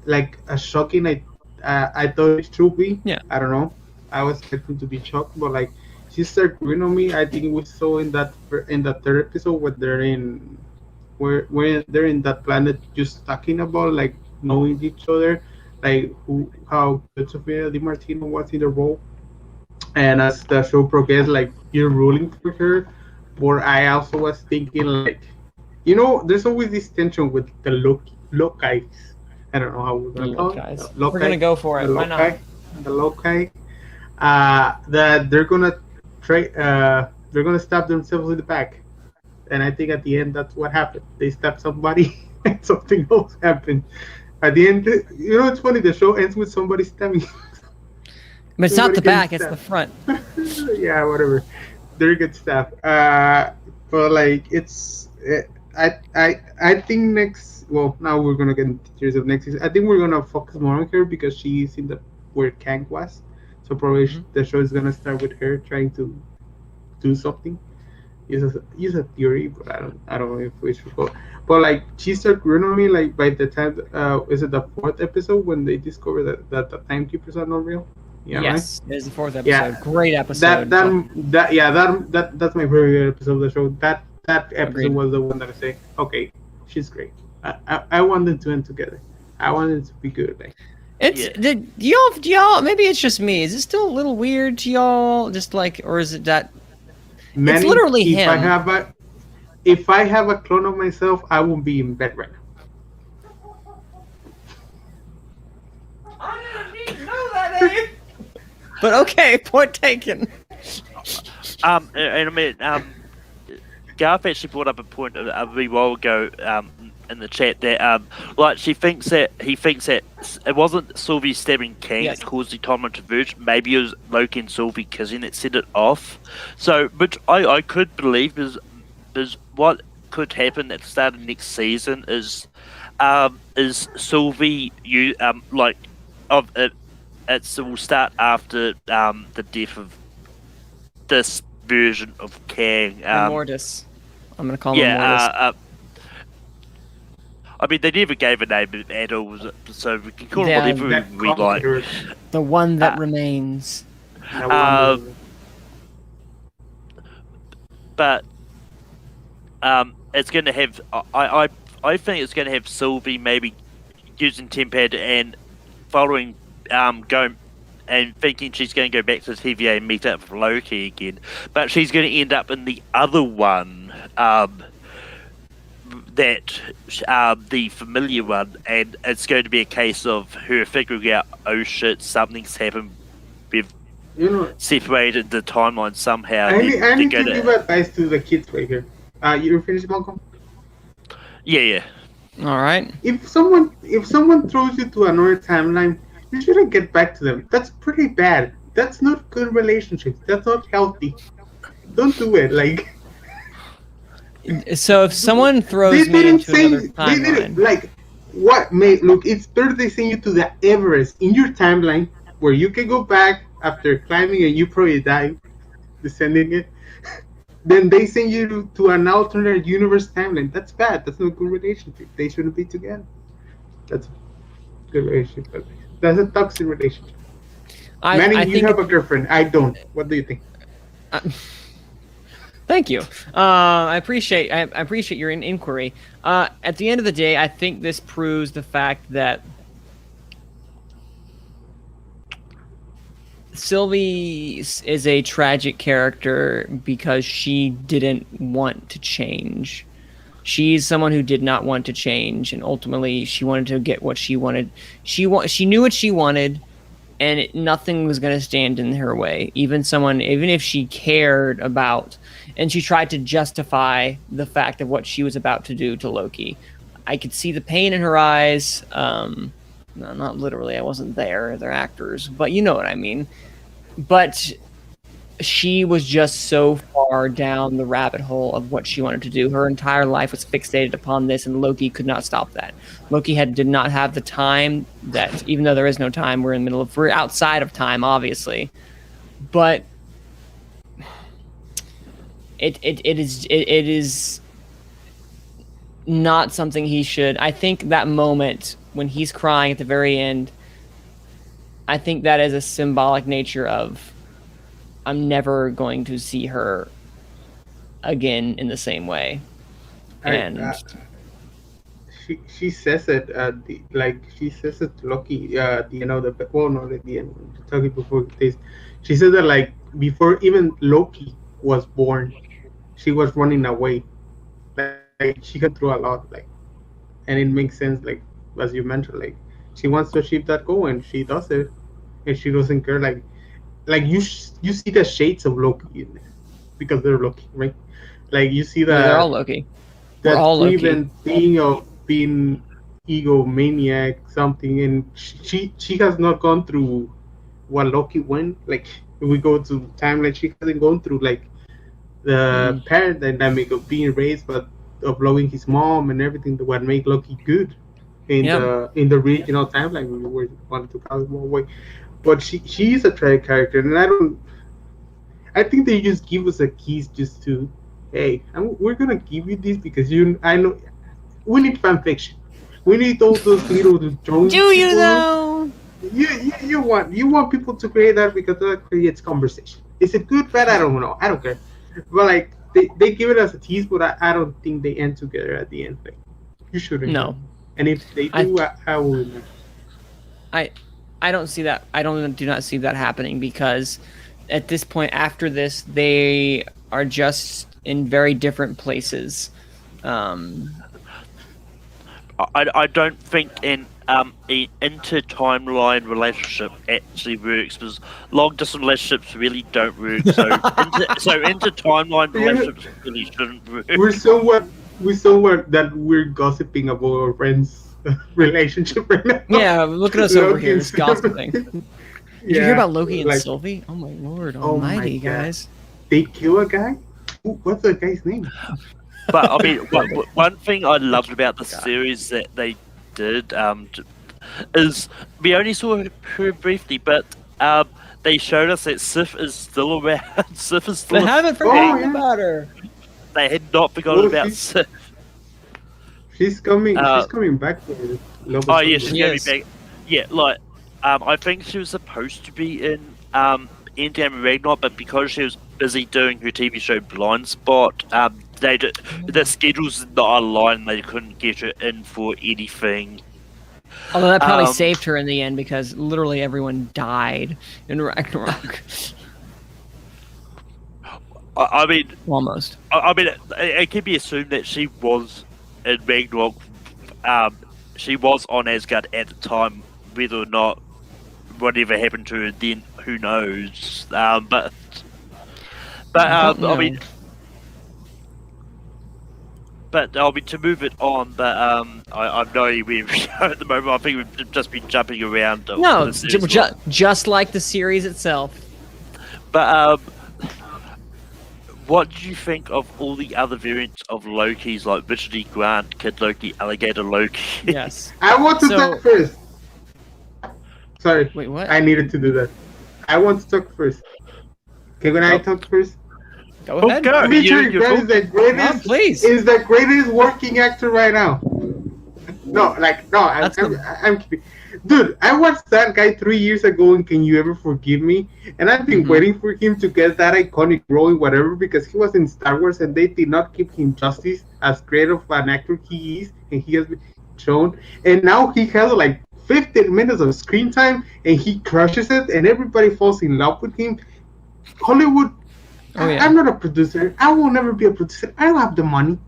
like a shocking. I thought it should be. Yeah. I don't know. I was expecting to be shocked, but like she started growing on me. I think we saw in that third episode where they're in where they're in that planet just talking about like knowing each other, like how good Sofia Di Martino was in the role, and as the show progressed, like you're rooling for her. But I also was thinking like, there's always this tension with the Loki. I don't know how we're gonna call it. Loki, We're gonna go for it. Why not? The Loki. That they're gonna try. They're gonna stab themselves in the back. And I think at the end, that's what happened. They stabbed somebody, and something else happened. At the end, it's funny. The show ends with somebody stabbing. But it's not the back; it's the front. Yeah, whatever. Very good stuff. But like, I think next. Well, now we're gonna get into details of next season. I think we're gonna focus more on her because she's in where Kang was. So probably the show is gonna start with her trying to do something. Use a theory, but I don't know if we should go. But like she started growing on me like by the time is it the fourth episode when they discover that the timekeepers are not real? Yeah, yes, right? it is the fourth episode. Yeah. Great episode. That's my favorite episode of the show. That episode Agreed. was the one that I say, okay, she's great. I want them to end together. I want them to be good. Like Do y'all? Maybe it's just me. Is it still a little weird to y'all? Just like, or is it that? It's literally him. If I have a clone of myself, I won't be in bed right now. I didn't need to know that, Abe. But okay, point taken. And I mean, Garth actually brought up a point a wee while ago in the chat that like he thinks that it wasn't Sylvie stabbing Kang that caused the timeline to verge. Maybe it was Loki and Sylvie kissing that set it off. So, which I could believe is what could happen at the start of next season is Sylvie it will start after the death of this version of Kang. Mortis. I'm gonna call him Mortis. I mean, they never gave a name at all, so we can call him whatever we like. The one that remains. But it's going to have. I think it's going to have Sylvie maybe using Tempad and following going and thinking she's going to go back to the TVA and meet up with Loki again, but she's going to end up in the other one. That the familiar one, and it's going to be a case of her figuring out, oh shit, something's happened. We've separated the timeline somehow. I need to give advice to the kids right here. You finished, Malcolm? Yeah. All right. If someone throws you to another timeline, you shouldn't get back to them. That's pretty bad. That's not good relationships. That's not healthy. Don't do it. Like. So if someone throws me into another timeline, like what, mate? Look, it's Thursday send you to the Everest in your timeline where you can go back after climbing and you probably die descending it. then they send you to an alternate universe timeline. That's bad. That's not a good relationship. They shouldn't be together. That's a good relationship. But that's a toxic relationship. Manny, I you think have a girlfriend. I don't. What do you think? uh, thank you. I appreciate your inquiry. At the end of the day, I think this proves the fact that Sylvie is a tragic character because she didn't want to change. She's someone who did not want to change, and ultimately she wanted to get what she wanted. She knew what she wanted, and nothing was going to stand in her way. Even if she cared about, and she tried to justify the fact of what she was about to do to Loki. I could see the pain in her eyes. No, not literally. I wasn't there. They're actors, but you know what I mean. But she was just so far down the rabbit hole of what she wanted to do. Her entire life was fixated upon this, and Loki could not stop that. Loki did not have the time that, even though there is no time, we're outside of time, obviously. But it is not something he should. I think that moment when he's crying at the very end, I think that is a symbolic nature of I'm never going to see her again in the same way. And she says it she says it to Loki at the end of the well not at the end talking before this. She said that like before even Loki was born, she was running away. Like she had through a lot, like, and it makes sense. Like as you mentioned, like she wants to achieve that goal and she does it, and she doesn't care. Like you see the shades of Loki in there because they're Loki, right? Like you see they're all Loki. that all Loki. driven thing of being egomaniac something, and she has not gone through what Loki went. Like if we go to timeline, she hasn't gone through like the parent dynamic of being raised, but of loving his mom and everything that would make Loki good in the regional timeline we were wanted to call it one way. But she is a tragic character, and I think they just give us a keys just to, hey, we're gonna give you this because I know we need fan fiction. We need all those little drones. Do you though? You want people to create that because that creates conversation. Is it good, bad? I don't know. I don't care. But like they give it as a tease, but I don't think they end together at the end. Like you shouldn't. No. And if they do, I will. I don't see that. Do not see that happening because at this point, after this, they are just in very different places. I don't think an inter-timeline relationship actually works because long-distance relationships really don't work. So inter-timeline relationships really shouldn't work. We're somewhat that we're gossiping about our friends' relationship right now. Yeah, look at us over here, Loki's- gossiping. Did you hear about Loki and Sylvie? Oh my lord almighty, guys. They kill a guy? What's that guy's name? But I mean, one thing I loved about the series that they did is we only saw her briefly, but they showed us that Sif is still around. Sif is still. They haven't forgotten about her. They had not forgotten about Sif. She's coming. She's coming back. To Oh yeah, she's gonna be back. Yeah, like I think she was supposed to be in Endgame Ragnarok, but because she was busy doing her TV show Blind Spot, the schedules did not align. They couldn't get her in for anything. Although that probably saved her in the end because literally everyone died in Ragnarok. I mean, almost. I mean, it can be assumed that she was in Ragnarok. She was on Asgard at the time. Whether or not whatever happened to her then, who knows? But I mean. But to move it on, but I'm not anywhere at the moment. I think we've just been jumping around. No, just like the series itself. But what do you think of all the other variants of Loki's, like Richard E. Grant, Kid Loki, Alligator Loki? Yes. I want to talk first. Sorry. Wait, what? I needed to do that. I want to talk first. Okay, when I talk first. Go Oh, ahead. go. Richard You Grant is the greatest. please. Is the greatest working actor right now. No, like no, I'm kidding. Dude, I watched that guy 3 years ago in Can You Ever Forgive Me? And I've been waiting for him to get that iconic role in whatever because he was in Star Wars and they did not give him justice as great of an actor he is and he has been shown. And now he has like 15 minutes of screen time and he crushes it and everybody falls in love with him. Hollywood, Oh, yeah. I'm not a producer. I will never be a producer. I don't have the money.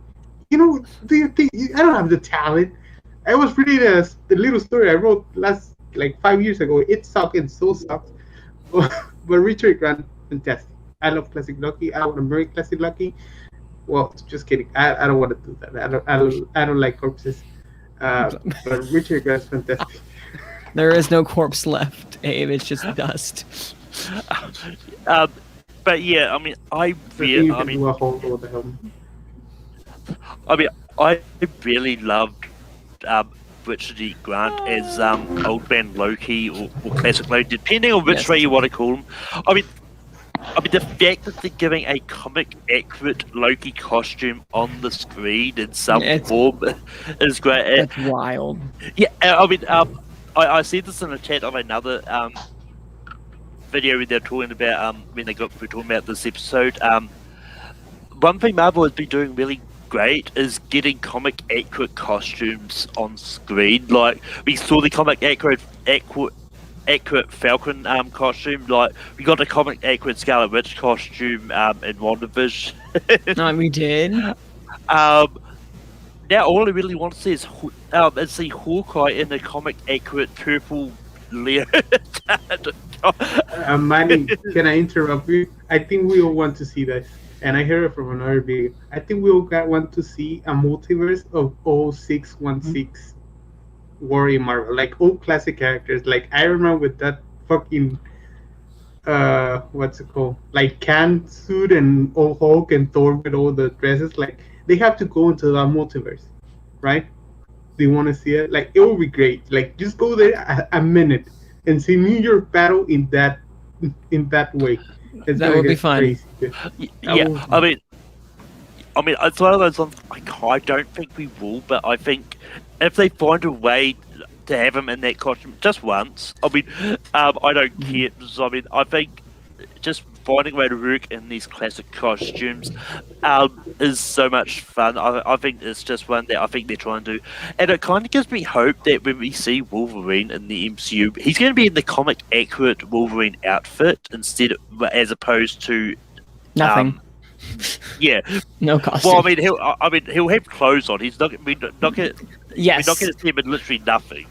You know, do you think I don't have the talent? I was reading the little story I wrote last like 5 years ago. It sucked and so sucked. But Richard Grant, fantastic. I love classic Loki. I want to marry classic Loki. Well, just kidding. I don't want to do that. I don't like corpses. But Richard Grant's fantastic. There is no corpse left, Abe. It's just dust. But yeah, I mean, I Do a whole with the helmet. I really loved Richard E. Grant as Old Man Loki or Classic Loki, depending on which way you want to call him. I mean, the fact that they're giving a comic accurate Loki costume on the screen in some form is great. That's wild. Yeah, I mean, I see this in the chat of another video where they're talking about when we're talking about this episode. One thing Marvel has been doing really great is getting comic accurate costumes on screen. Like we saw the comic accurate Falcon costume. Like we got a comic accurate Scarlet Witch costume in WandaVision. No, we did. Now all I really want to see is see Hawkeye in the comic accurate purple Leo. Manny, can I interrupt you? I think we all want to see this. And I heard it from another video. I think we all want to see a multiverse of all 616 War in Marvel. Like all classic characters. Like Iron Man with that fucking what's it called? Like can suit and old Hulk and Thor with all the dresses. Like they have to go into that multiverse. Right? Do you want to see it? Like it will be great. Like just go there a minute and see New York battle in that way. That would be fun. Yeah, I mean, it's one of those ones. I don't think we will, but I think if they find a way to have him in that costume just once, I mean, I don't care. I mean, I think just finding a way to work in these classic costumes is so much fun. I think it's just one that I think they're trying to do, and it kind of gives me hope that when we see Wolverine in the MCU, he's going to be in the comic accurate Wolverine outfit as opposed to nothing. Yeah, no costume. Well, I mean, he'll have clothes on. He's not going to. Yes. We're not going to see him in literally nothing.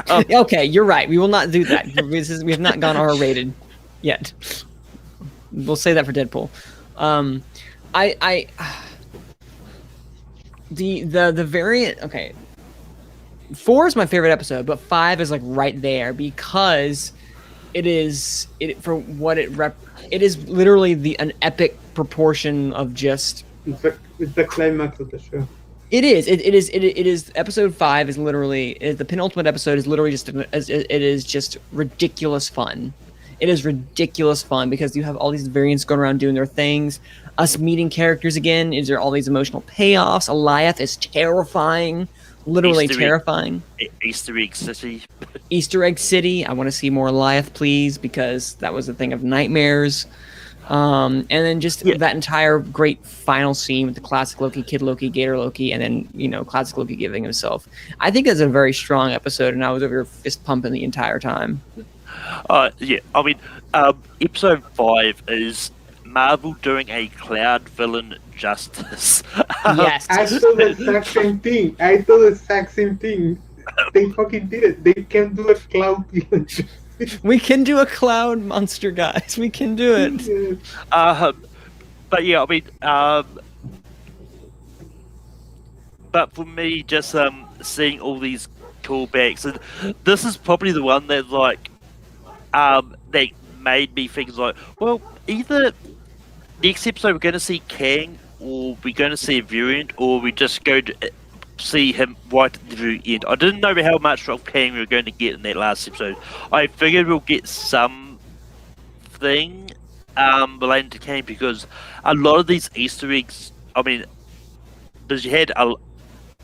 Okay, you're right. We will not do that. We have not gone R-rated yet. We'll say that for Deadpool. The variant. Okay, 4 is my favorite episode, but 5 is like right there because it is literally an epic proportion of just. It's the climax of the show. It is. Episode 5 is literally the penultimate episode. Is literally just ridiculous fun. It is ridiculous fun because you have all these variants going around doing their things. Us meeting characters again. Is there all these emotional payoffs? Alioth is terrifying, literally terrifying. Easter Egg City. Easter Egg City. I want to see more Alioth, please, because that was a thing of nightmares. And then just that entire great final scene with the classic Loki, Kid Loki, Gator Loki, and then classic Loki giving himself. I think it's a very strong episode, and I was over here fist pumping the entire time. Yeah, I mean, episode 5 is Marvel doing a Cloud villain justice. Yes. I saw the exact same thing. They fucking did it. They can do a Cloud villain justice. We can do a Cloud monster, guys. We can do it. But yeah, I mean, but for me, just seeing all these callbacks, and this is probably the one that that made me think like, well, either next episode we're going to see Kang, or we're going to see a variant, or we just go to see him right at the very end. I didn't know how much of Kang we were going to get in that last episode. I figured we'll get something, relating to Kang because a lot of these Easter eggs. I mean, because you had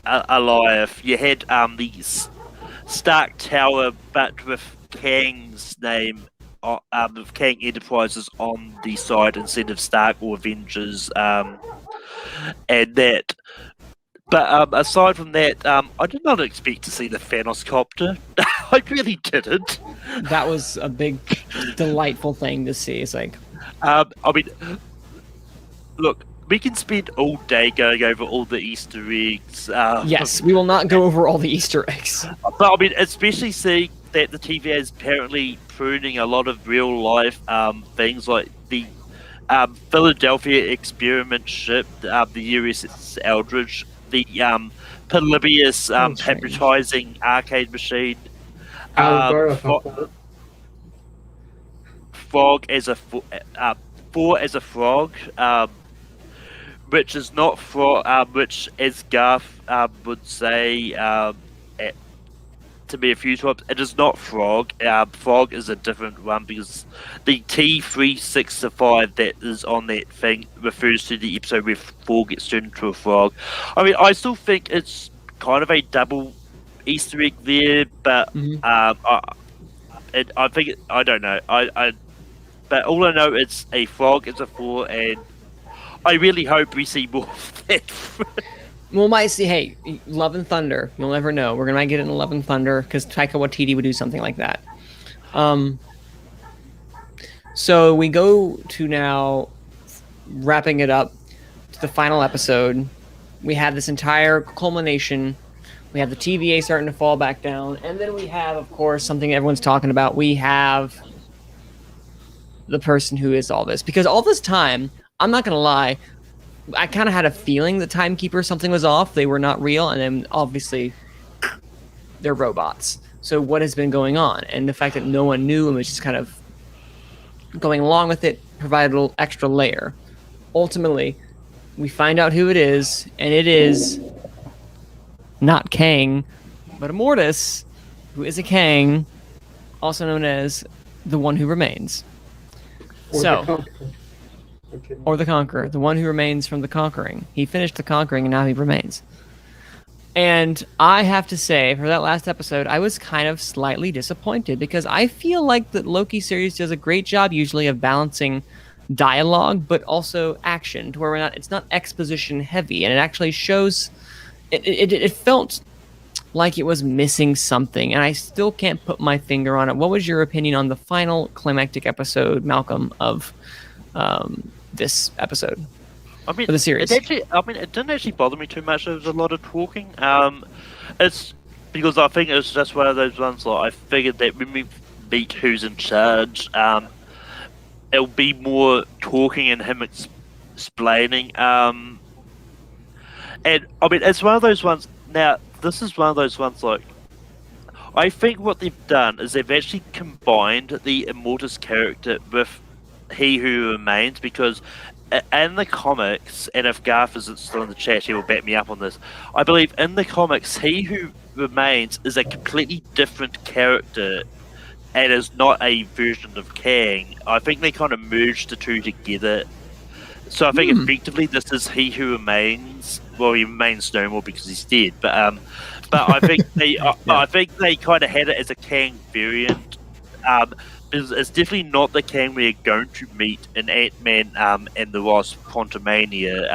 Alive, you had Stark Tower, but with Kang's name, with Kang Enterprises on the side instead of Stark or Avengers, and that. But aside from that, I did not expect to see the Thanos copter. I really didn't. That was a big, delightful thing to see. It's like, I mean, look, we can spend all day going over all the Easter eggs. yes, we will not go over all the Easter eggs. But I mean, especially seeing that the TVA is apparently pruning a lot of real life things like the Philadelphia experiment ship, the USS Eldridge, the Polybius That's strange. hypnotizing arcade machine, Alberta, Frog as a Four as a frog, which is not frog, which as Garth would say to me a few times, it is not frog. Frog is a different one because the T365 that is on that thing refers to the episode where Frog gets turned into a frog. I mean, I still think it's kind of a double Easter egg there, but I think I don't know. But all I know is a frog is a four, and I really hope we see more of that. We might see, hey, Love and Thunder. You'll never know. We're going to get it in Love and Thunder because Taika Waititi would do something like that. So we go to now wrapping it up to the final episode. We have this entire culmination. We have the TVA starting to fall back down. And then we have, of course, something everyone's talking about. We have the person who is all this. Because all this time, I'm not going to lie, I kind of had a feeling the Timekeeper, something was off. They were not real. And then obviously they're robots. So what has been going on? And the fact that no one knew and was just kind of going along with it provided a little extra layer. Ultimately, we find out who it is, and it is not Kang, but Immortus, who is a Kang, also known as the One Who Remains. Or the Conqueror, the one who remains from the conquering. He finished the conquering and now he remains. And I have to say, for that last episode, I was kind of slightly disappointed because I feel like the Loki series does a great job usually of balancing dialogue but also action to where it's not exposition heavy, and it actually shows it felt like it was missing something, and I still can't put my finger on it. What was your opinion on the final climactic episode, Malcolm, of this episode? I mean, the series. It didn't actually bother me too much. There was a lot of talking. It's because I think it's just one of those ones. Like I figured that when we meet who's in charge, it'll be more talking and him explaining. And I mean, it's one of those ones. Now, this is one of those ones. Like, I think what they've done is they've actually combined the Immortus character with He Who Remains, because in the comics, and if Garth is still in the chat, he will back me up on this. I believe in the comics, He Who Remains is a completely different character and is not a version of Kang. I think they kind of merged the two together. So I think effectively this is He Who Remains. Well, he remains no more because he's dead. But I think I think they kind of had it as a Kang variant. It's definitely not the Kang we're going to meet in Ant-Man and the Wasp: Quantumania.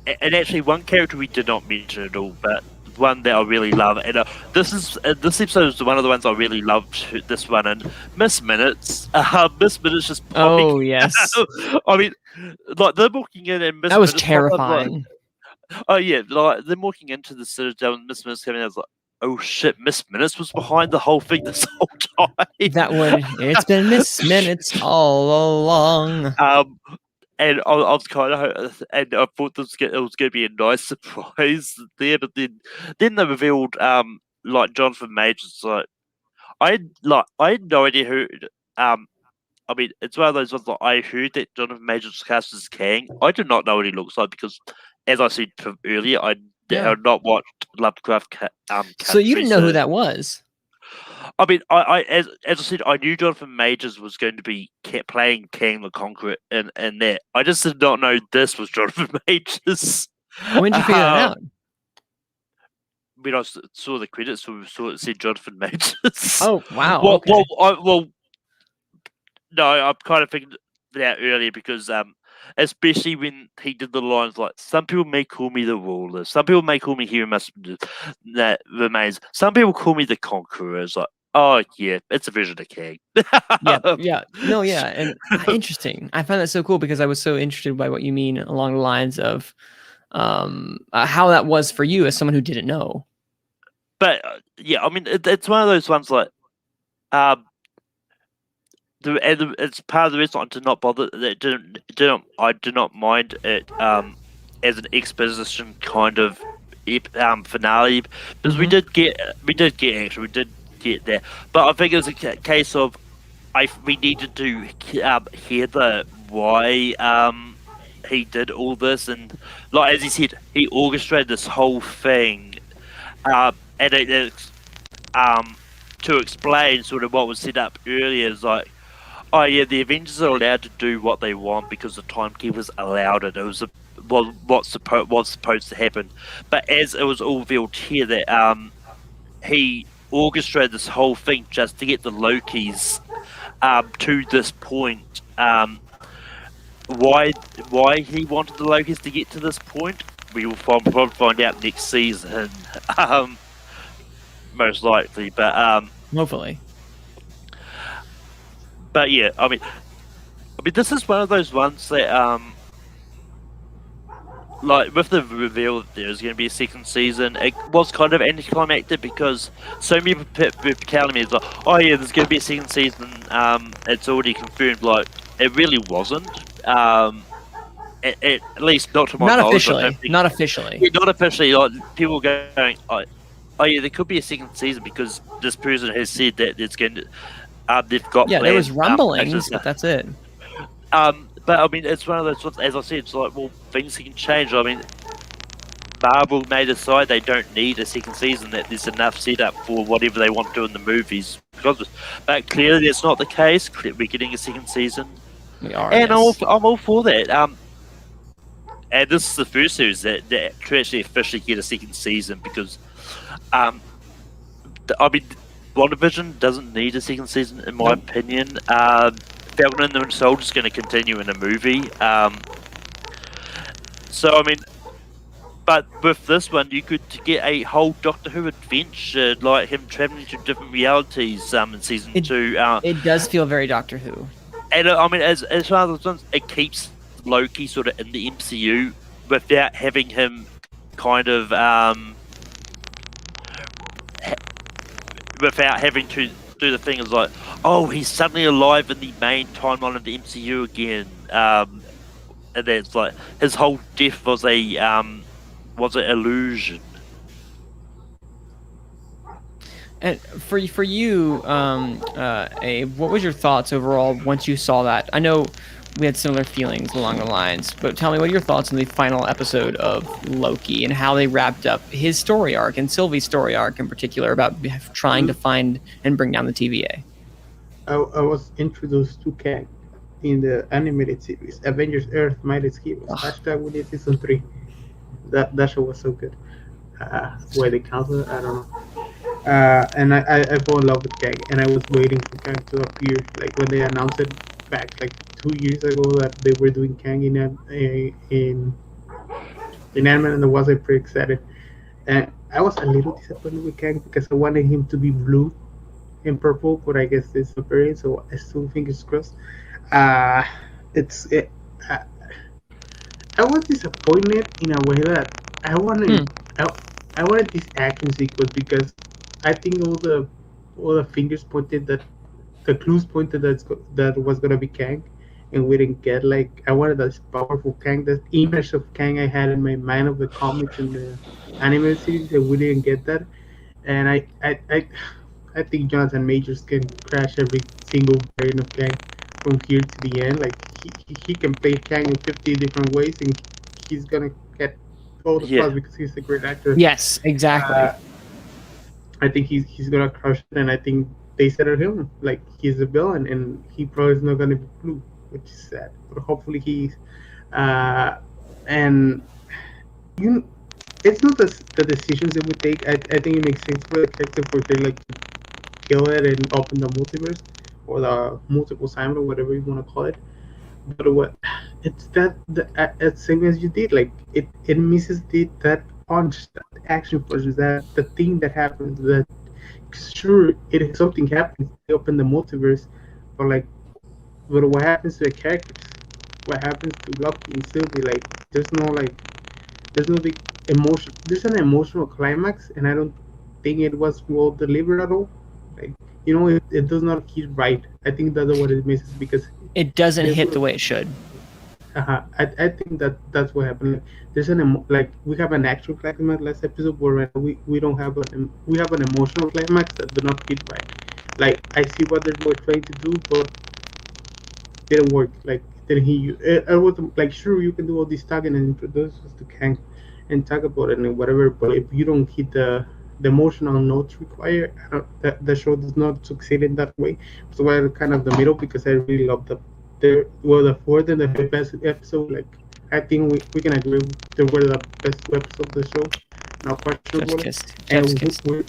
And actually, one character we did not mention at all, but one that I really love, and this episode is one of the ones I really loved. This one, and Miss Minutes. Miss Minutes just popping. Oh yes. I mean, like they're walking in and Miss that was Minutes, terrifying. Oh yeah, like they're walking into the Citadel and Miss Minutes coming out. I was like, oh shit, Miss Minutes was behind the whole thing this whole time. That one, it's been Miss Minutes all along. And I was kind of, and I thought it was going to be a nice surprise there, but then they revealed, like Jonathan Majors. Like I had no idea who. I mean, it's one of those ones. Like, I heard that Jonathan Majors cast as Kang. I do not know what he looks like because, as I said earlier, I have not watched Lovecraft. So you didn't know who that was? I mean, as I said, I knew Jonathan Majors was going to be kept playing Kang the Conqueror in that. I just did not know this was Jonathan Majors. When did you figure that out? When I saw the credits, we saw it said Jonathan Majors. Oh wow! Well, Okay. no, I'm kind of thinking that out earlier because especially when he did the lines like, "Some people may call me the ruler, some people may call me hero must that remains, some people call me the conqueror." It's like, oh yeah, it's a version of Kang. Yeah. No, yeah, and interesting. I find that so cool because I was so interested by what you mean along the lines of how that was for you as someone who didn't know. But yeah, I mean, it's one of those ones like, it's part of the reason I did not bother. That I did not mind it as an exposition kind of finale because we did get action, we did get there. But I think it was a case of we needed to hear the why he did all this, and like as he said, he orchestrated this whole thing, and it's to explain sort of what was set up earlier is like, oh yeah, the Avengers are allowed to do what they want because the Timekeepers allowed it. It was what's supposed to happen. But as it was all revealed here that he orchestrated this whole thing just to get the Lokis to this point. Why he wanted the Lokis to get to this point, we will probably find out next season, most likely. But Hopefully. But yeah, I mean, this is one of those ones that, like with the reveal that there was going to be a second season, it was kind of anticlimactic because so many people were telling me, it's like, oh yeah, there's going to be a second season. It's already confirmed. Like, it really wasn't. At least not to my Not knowledge. officially. Not officially. Yeah, not officially. Like people going, oh yeah, there could be a second season because this person has said that it's going to. They've got Yeah, there was plans, rumblings, but that's it. But I mean, it's one of those ones, as I said, it's like, well, things can change. I mean, Marvel may decide they don't need a second season, that there's enough setup for whatever they want to do in the movies. But clearly that's not the case. We're getting a second season. We are. And yes. I'm all for that. And this is the first series that to actually officially get a second season because, I mean, WandaVision doesn't need a second season, in my opinion. Falcon and the Winter Soldier is going to continue in a movie. So, I mean, but with this one, you could get a whole Doctor Who adventure, like him traveling to different realities in season 2. It does feel very Doctor Who. And I mean, as one of those ones, it keeps Loki sort of in the MCU without having him kind of without having to do the thing is like, oh, he's suddenly alive in the main timeline of the MCU again. And then it's like his whole death was an illusion. And for you, Abe, what was your thoughts overall once you saw that? I know we had similar feelings along the lines, but tell me what are your thoughts on the final episode of Loki and how they wrapped up his story arc and Sylvie's story arc in particular about trying to find and bring down the TVA. I was introduced to Kang in the animated series Avengers Earth Mightiest Heroes. Hashtag we did season 3. That show was so good. Why they cancel it, I don't know. And I fell in love with Kang, and I was waiting for Kang to appear. Like when they announced it back like 2 years ago that they were doing Kang in Ant-Man, and I was pretty excited. And I was a little disappointed with Kang because I wanted him to be blue and purple, but I guess it's not very. So I still fingers crossed. I was disappointed in a way that I wanted this action sequence because I think all the fingers pointed that the clues pointed that was gonna be Kang, and we didn't get like I wanted this powerful Kang, that image of Kang I had in my mind of the comics and the anime series, and we didn't get that. And I think Jonathan Majors can crash every single variant of Kang from here to the end. Like he can play Kang in 50 different ways, and he's gonna get all the applause because he's a great actor. Yes, exactly. I think he's gonna crush it, and I think they settled him like he's a villain, and he probably is not gonna be blue, which is sad. But hopefully he's, and you, it's not the decisions that we take. I think it makes sense for the character for they like to kill it and open the multiverse or the multiple time or whatever you want to call it. But what it's that the same as you did, like it misses that punch, that action punch, that the thing that happens. That sure, it something happens, they open the multiverse, but like, but what happens to the characters? What happens to Loki and Sylvie? Like, there's no big emotion. There's an emotional climax, and I don't think it was well delivered at all. Like, it does not hit right. I think that's what it misses because It doesn't hit the way it should. I think that's what happened. Like, there's like we have an actual climax last episode, but right now we don't have we have an emotional climax that do not hit right. Like I see what they were trying to do, but didn't work. Like didn't hear you. I was like, sure, you can do all this talking and introduce us to Kang and talk about it and whatever, but if you don't hit the emotional notes required, the show does not succeed in that way. So we're kind of the middle because I really love the fourth and the fifth best episode. Like I think we can agree they were the best two episodes of the show. Not quite sure Chef's what. kiss. And Chef's kiss.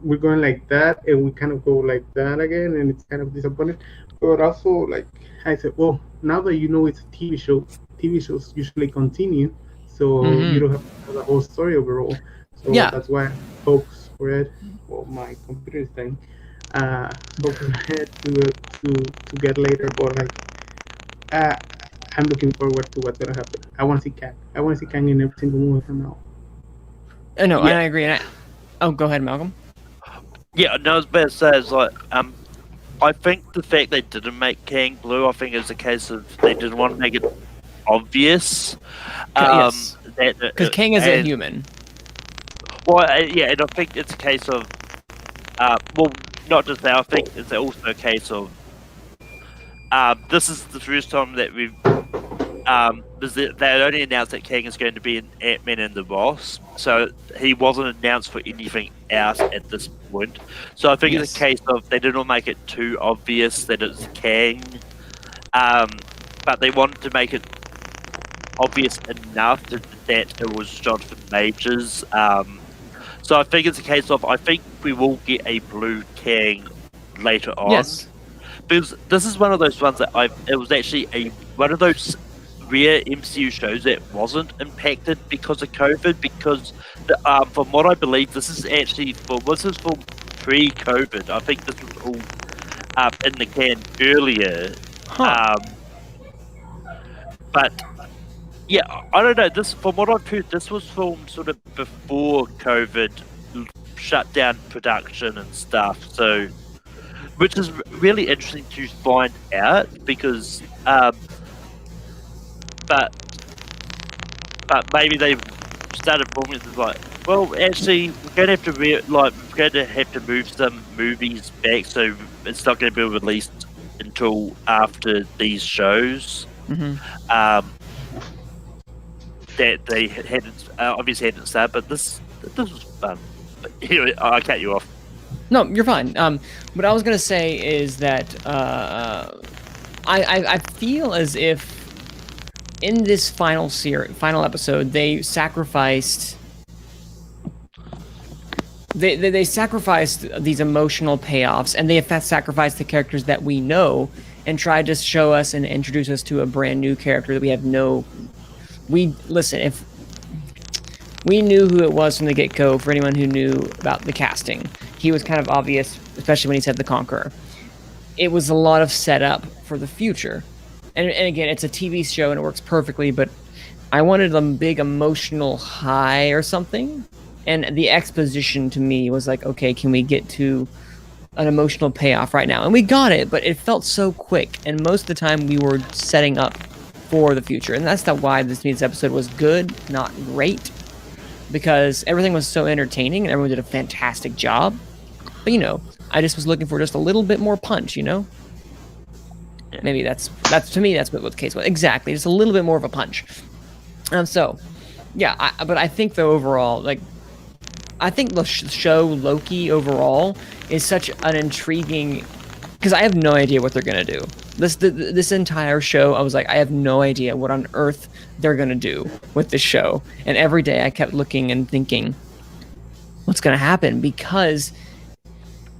we're going like that, and we kind of go like that again, and it's kind of disappointing. But also, like I said, well, now that you know it's a TV show, TV shows usually continue, so you don't have to tell the whole story overall. So Yeah. that's why hope spread. Well, my computer is dying. Hope spread to get later, but like, I'm looking forward to what's gonna happen. I want to see Kang. I want to see Kang in every single movie from now. No, Yeah. and I agree. Oh, go ahead, Malcolm. Yeah, no, I was about to say is like I think the fact they didn't make Kang blue, I think is a case of they didn't want to make it obvious. Yes. Because Because Kang is a human. Well, yeah, and I think it's a case of, well, not just that. I think it's also a case of, this is the first time that we've, they only announced that Kang is going to be in Ant-Man and the Wasp, so he wasn't announced for anything else at this point. So I think it's a case of they didn't make it too obvious that it's Kang, but they wanted to make it obvious enough that it was Jonathan Majors. So I think it's a case of I think we will get a blue Kang later on. Yes. Because this is one of those ones that it was actually one of those rare MCU shows that wasn't impacted because of COVID. Because from what I believe, this is for pre-COVID. I think this was all in the can earlier. Huh. But yeah, I don't know. This, from what I've heard, this was filmed sort of before COVID shut down production and stuff. So, which is really interesting to find out because, but maybe they've started filming it like, well, actually, we're going to have to move some movies back, so it's not going to be released until after these shows. That they hadn't obviously hadn't started, but this was fun. But anyway, I cut you off. No, you're fine. What I was gonna say is that I feel as if in this final episode they sacrificed they sacrificed these emotional payoffs, and they in fact sacrificed the characters that we know and tried to show us and introduce us to a brand new character that we have no. If we knew who it was from the get-go, for anyone who knew about the casting, he was kind of obvious, especially when he said the Conqueror. It was a lot of setup for the future. And again, it's a TV show and it works perfectly, but I wanted a big emotional high or something. And the exposition to me was like, okay, can we get to an emotional payoff right now? And we got it, but it felt so quick. And most of the time we were setting up for the future. And that's why this episode was good, not great. Because everything was so entertaining and everyone did a fantastic job. But I just was looking for just a little bit more punch, Yeah. Maybe that's to me that's what the case was. Exactly, just a little bit more of a punch. So, yeah, but I think though overall, like, I think the show Loki overall is such an intriguing, because I have no idea what they're gonna do. This entire show, I was like, I have no idea what on earth they're gonna do with this show. And every day I kept looking and thinking, what's gonna happen? Because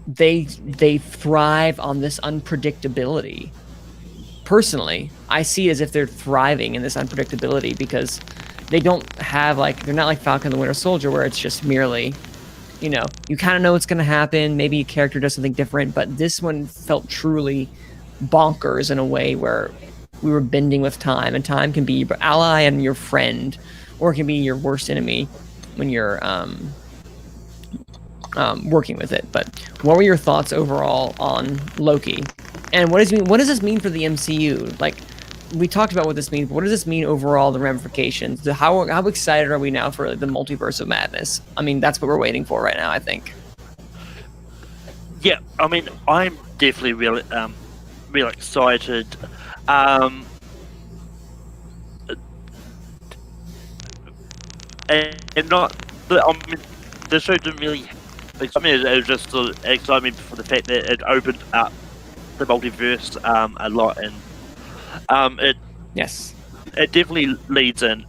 they thrive on this unpredictability. Personally, I see it as if they're thriving in this unpredictability because they don't have they're not like Falcon the Winter Soldier where it's just merely, you kind of know what's going to happen. Maybe a character does something different, but this one felt truly bonkers in a way where we were bending with time, and time can be your ally and your friend, or it can be your worst enemy when you're working with it. But what were your thoughts overall on Loki? And what does this mean for the MCU? Like, we talked about what this means, but what does this mean overall, the ramifications? How excited are we now for the multiverse of madness? I mean, that's what we're waiting for right now, I think. Yeah, I mean, I'm definitely really excited. And not, I mean, the show didn't really excite me. It was just sort of excited me for the fact that it opened up the multiverse a lot, and it definitely leads in.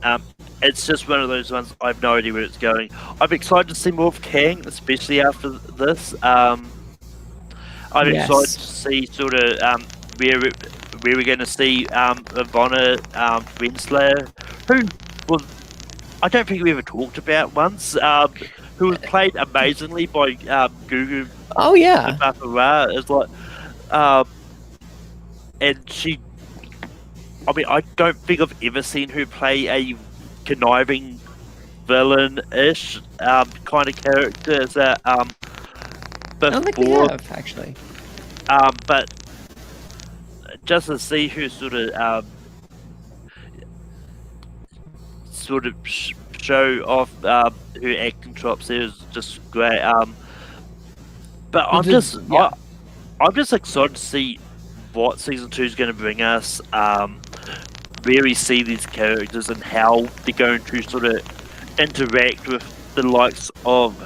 It's just one of those ones I have no idea where it's going. I'm excited to see more of Kang, especially after this. I'm excited to see sort of where we're going to see Ivana Renslayer, who was, I don't think we ever talked about once, who was played amazingly by Gugu. Oh yeah, Bapara is like, and she. I mean, I don't think I've ever seen her play a conniving villain-ish kind of character as that before. I don't think we have, actually. But just to see her sort of show off her acting chops is just great. But I'm just excited to see what season 2 is going to bring us, where we see these characters and how they're going to sort of interact with the likes of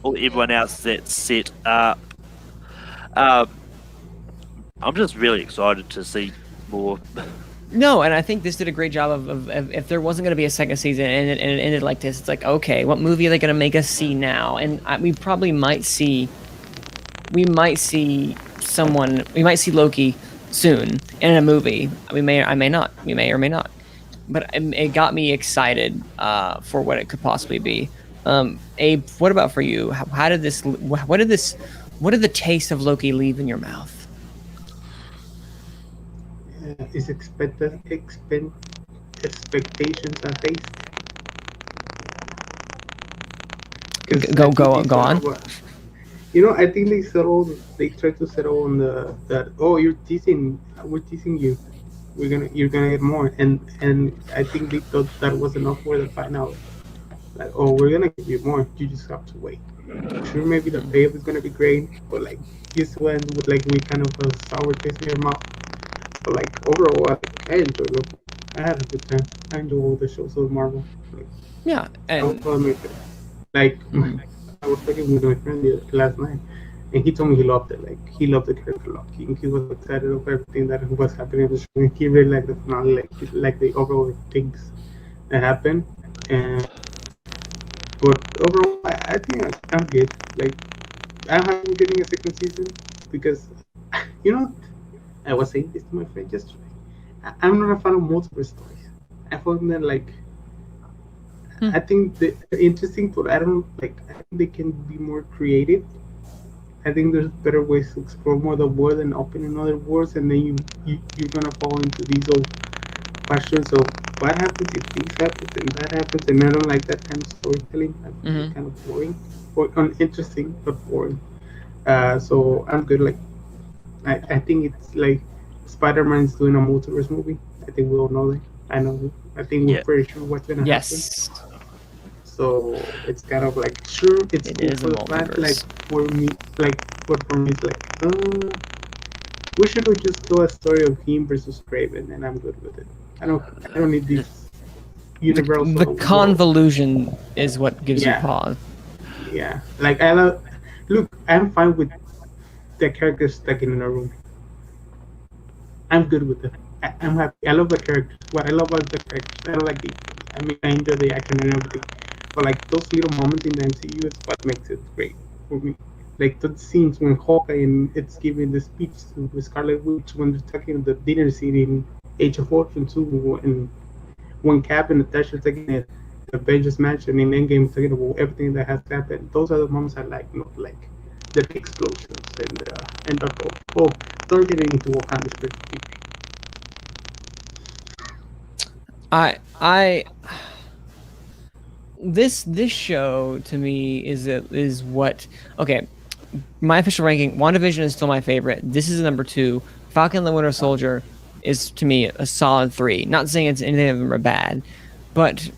or everyone else that's set up. I'm just really excited to see more. No, and I think this did a great job of if there wasn't going to be a second season and it ended like this, it's like, okay, what movie are they going to make us see now? And we probably might see Loki soon in a movie. I may or may not. But it got me excited for what it could possibly be. Abe, what about for you? What did the taste of Loki leave in your mouth? Is expectations are faced? Go on. I think they tried to settle on that. Oh, we're teasing you. You're gonna get more, and I think they thought that was enough for the final. Like, oh, we're gonna give you more. You just have to wait. Sure, maybe the payoff is gonna be great, but you still end with we kind of a sour taste in your mouth. But overall, I enjoyed it. I had a good time. I enjoy all the shows of Marvel. Yeah, and I was talking with my friend last night, and he told me he loved it. He loved the character Loki, and he was excited over everything that was happening in the show. And he really liked the finale, like the overall things that happened. But overall, I think I'm good. I'm happy getting a second season because, I was saying this to my friend yesterday. I'm not a fan of multiple stories. I find that I think they're interesting, but I don't I think they can be more creative. I think there's better ways to explore more the world and open in other worlds, and then you're gonna fall into these old questions of what happens if this happens and that happens, and I don't like that kind of storytelling. It's kind of boring, or uninteresting but boring. So I'm good. I think it's Spider-Man is doing a multiverse movie. I think we all know that. I know. I think we're pretty sure what's gonna happen. So it's kind of sure, it's cool for the fan. For me, but for me, it's we should just tell a story of him versus Craven, and I'm good with it. I don't need this universal. The world. convolution is what gives you Yeah. pause. Yeah, like I love. Look, I'm fine with the characters stuck in a room. I'm good with it. I'm happy. I love the characters. What I love about the characters, I don't like the. I mean, I enjoy the action and everything, but like those little moments in the MCU is what makes it great for me. Like those scenes when Hawkeye and it's giving the speech to Scarlet Witch when they're talking the dinner scene in Age of Ultron too, and when Cap and Natasha taking the Avengers match and in Endgame talking about everything that has happened. Those are the moments I like, not like the big explosions and the don't get into Wakanda specifically. I this show to me is what okay. My official ranking: WandaVision is still my favorite. This is number 2. Falcon and the Winter Soldier is to me a solid 3. Not saying it's anything of them are bad, but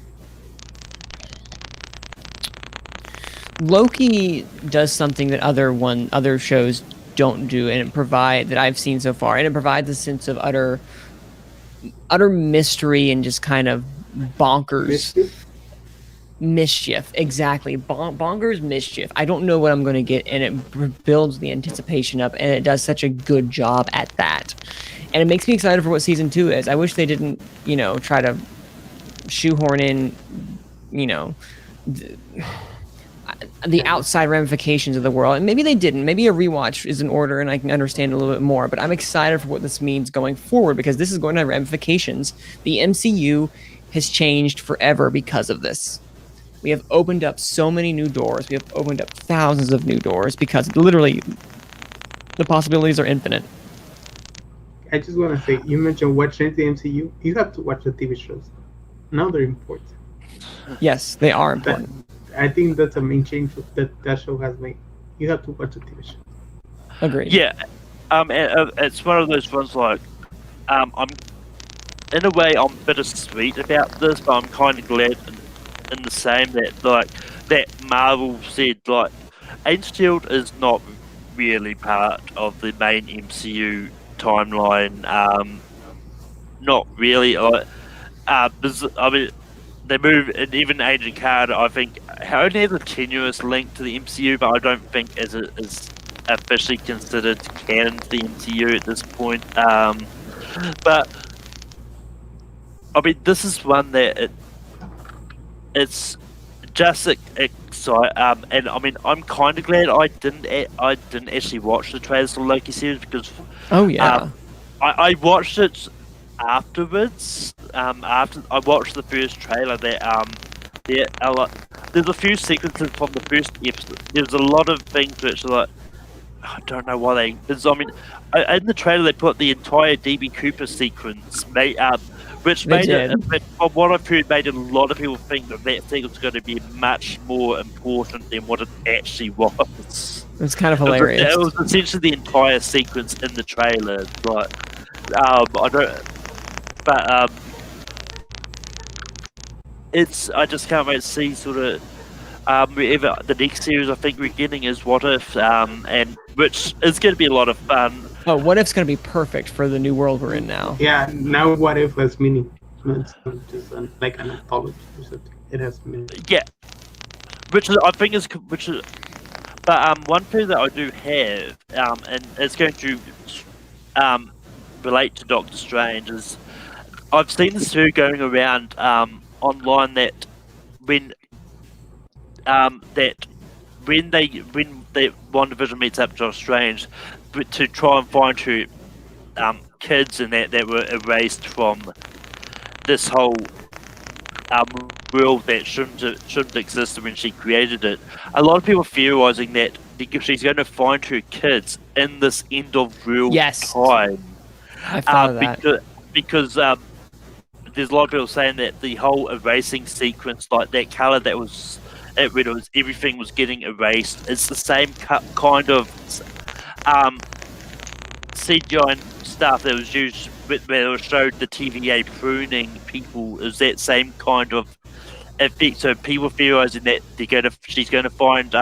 Loki does something that other shows don't do, and that I've seen so far, and it provides a sense of utter mystery and just kind of bonkers mischief. Exactly, bonkers mischief. I don't know what I'm going to get, and it builds the anticipation up, and it does such a good job at that, and it makes me excited for what season 2 is. I wish they didn't, try to shoehorn in, the outside ramifications of the world, and maybe they didn't. Maybe a rewatch is in order and I can understand a little bit more, but I'm excited for what this means going forward, because this is going to have ramifications. The MCU has changed forever because of this. We have opened up so many new doors. We have opened up thousands of new doors because literally the possibilities are infinite. I just want to say, you mentioned watching the MCU. You have to watch the TV shows. Now they're important. Yes, they are important. I think that's a main change that show has made. You have to watch the TV show. Agreed. Yeah, it's one of those ones like, I'm in a way I'm bittersweet about this, but I'm kind of glad in the same that Marvel said like, Agent Shield is not really part of the main MCU timeline. Not really. I mean, they move, and even Agent Carter, I think, only has a tenuous link to the MCU, but I don't think is officially considered canon to the MCU at this point. But I mean, this is one that it's just exciting, and I mean, I'm kind of glad I didn't actually watch the trailers for Loki series, because I watched it afterwards. After I watched the first trailer, there's a few sequences from the first episode. There's a lot of things which are like, I don't know why because I mean, in the trailer they put the entire DB Cooper sequence, which made it, from what I've heard, made a lot of people think that sequence was going to be much more important than what it actually was. It's kind of hilarious. It was essentially the entire sequence in the trailer. Like, I don't, but I just can't wait to see sort of wherever the next series I think we're getting is What If, and which is going to be a lot of fun. Oh, What If's going to be perfect for the new world we're in now. Yeah, now What If has meaning. It's not just like an anthology or something. It has meaning. Yeah, which I think is but one thing that I do have, and it's going to relate to Doctor Strange, is I've seen this theory going around online that when WandaVision meets up Doctor Strange to try and find her kids and that were erased from this whole world that shouldn't exist when she created it. A lot of people theorizing that she's going to find her kids in this end of world time. I thought of that. Because there's a lot of people saying that the whole erasing sequence, like that color that was when everything was getting erased, it's the same kind of CGI stuff that was used where it showed the TVA pruning people. Is that same kind of effect? So people theorizing that she's going to find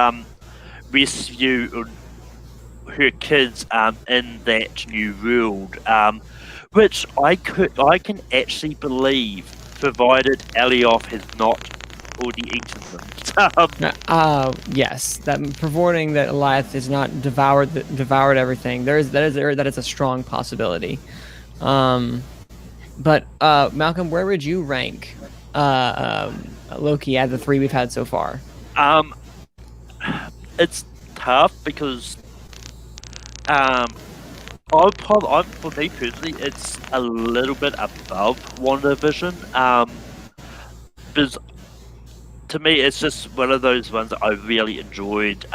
rescue her kids in that new world, which I can actually believe, provided Elioth has not already eaten them. Yes, that purporting that Eliath is not devoured everything. That is a strong possibility. But Malcolm, where would you rank Loki out of the 3 we've had so far? It's tough because for me personally, it's a little bit above WandaVision. Because to me, it's just one of those ones that I really enjoyed.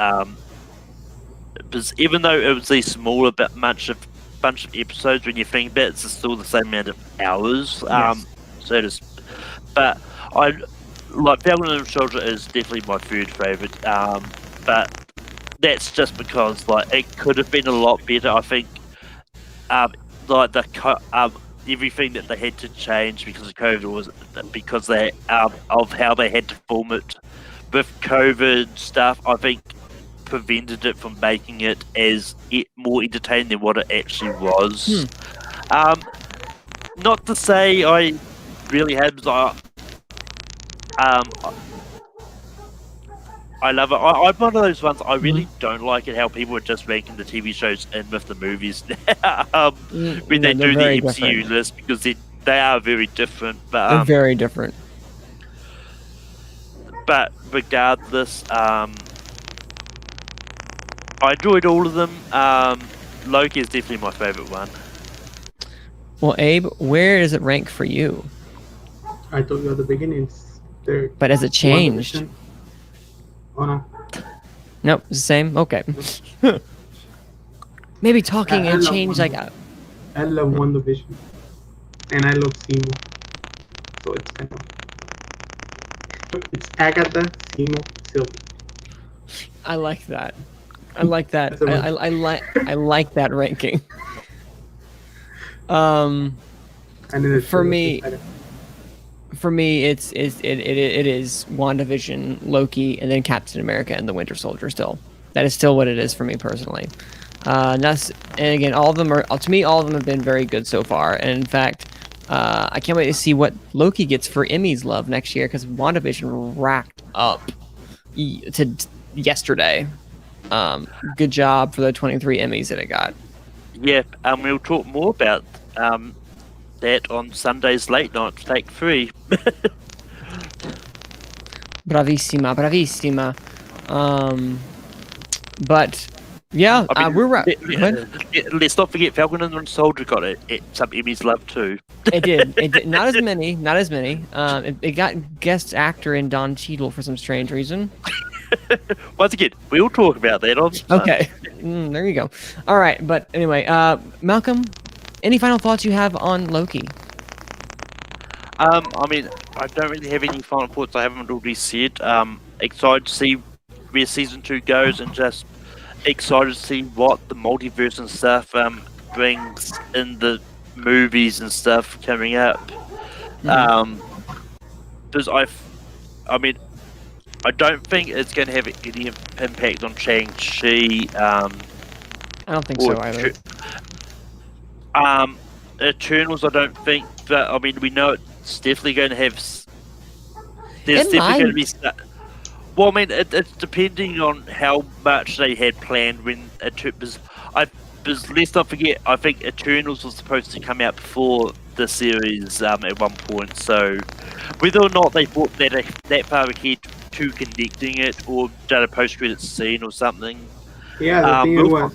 Because even though it was a smaller bunch of episodes, when you think about it, it's still the same amount of hours. Yes. But I like Falcon and Soldier is definitely my third favorite. But that's just because like it could have been a lot better. I think like everything that they had to change because of COVID was because they of how they had to film it with COVID stuff. I think prevented it from making it as more entertaining than what it actually was. Not to say I really had. I love it. I'm one of those ones. I really don't like it how people are just ranking the TV shows in with the movies when they do the MCU list because they are very different. But they're very different. But regardless, I enjoyed all of them. Loki is definitely my favorite one. Well, Abe, where does it rank for you? I told you at the beginning. It's there. But has it changed? Oh no. Nope, it's the same. Okay. Maybe talking and change like. I love WandaVision, and I love Simo. So it's kind of it's Agatha, Simo, Sylvie. I like that. I like that. I like that ranking. For me, it is WandaVision, Loki, and then Captain America and the Winter Soldier. Still, that is still what it is for me personally. And again, all of them are to me. All of them have been very good so far. And in fact, I can't wait to see what Loki gets for Emmy's love next year because WandaVision racked up to yesterday. Good job for the 23 Emmys that it got. Yeah, we'll talk more about that on Sunday's late night take 3. Bravissima. But yeah, I mean, we're right. Let's not forget Falcon and the Soldier got some Emmys love too. It did. Not as many. It got guest actor in Don Cheadle for some strange reason. Once again, we'll talk about that on Okay. There you go. All right, but anyway, Malcolm, any final thoughts you have on Loki? I mean, I don't really have any final thoughts I haven't already said. Excited to see where season 2 goes, and just excited to see what the multiverse and stuff brings in the movies and stuff coming up. Because I mean, I don't think it's going to have any impact on Shang-Chi. I don't think so either. Eternals, I don't think, but I mean, we know it's definitely going to have. There's definitely going to be. Well, I mean, it's depending on how much they had planned when Eternals. Let's not forget, I think Eternals was supposed to come out before the series at one point. So, whether or not they thought that far ahead to connecting it, or done a post-credit scene or something. Yeah, the thing was.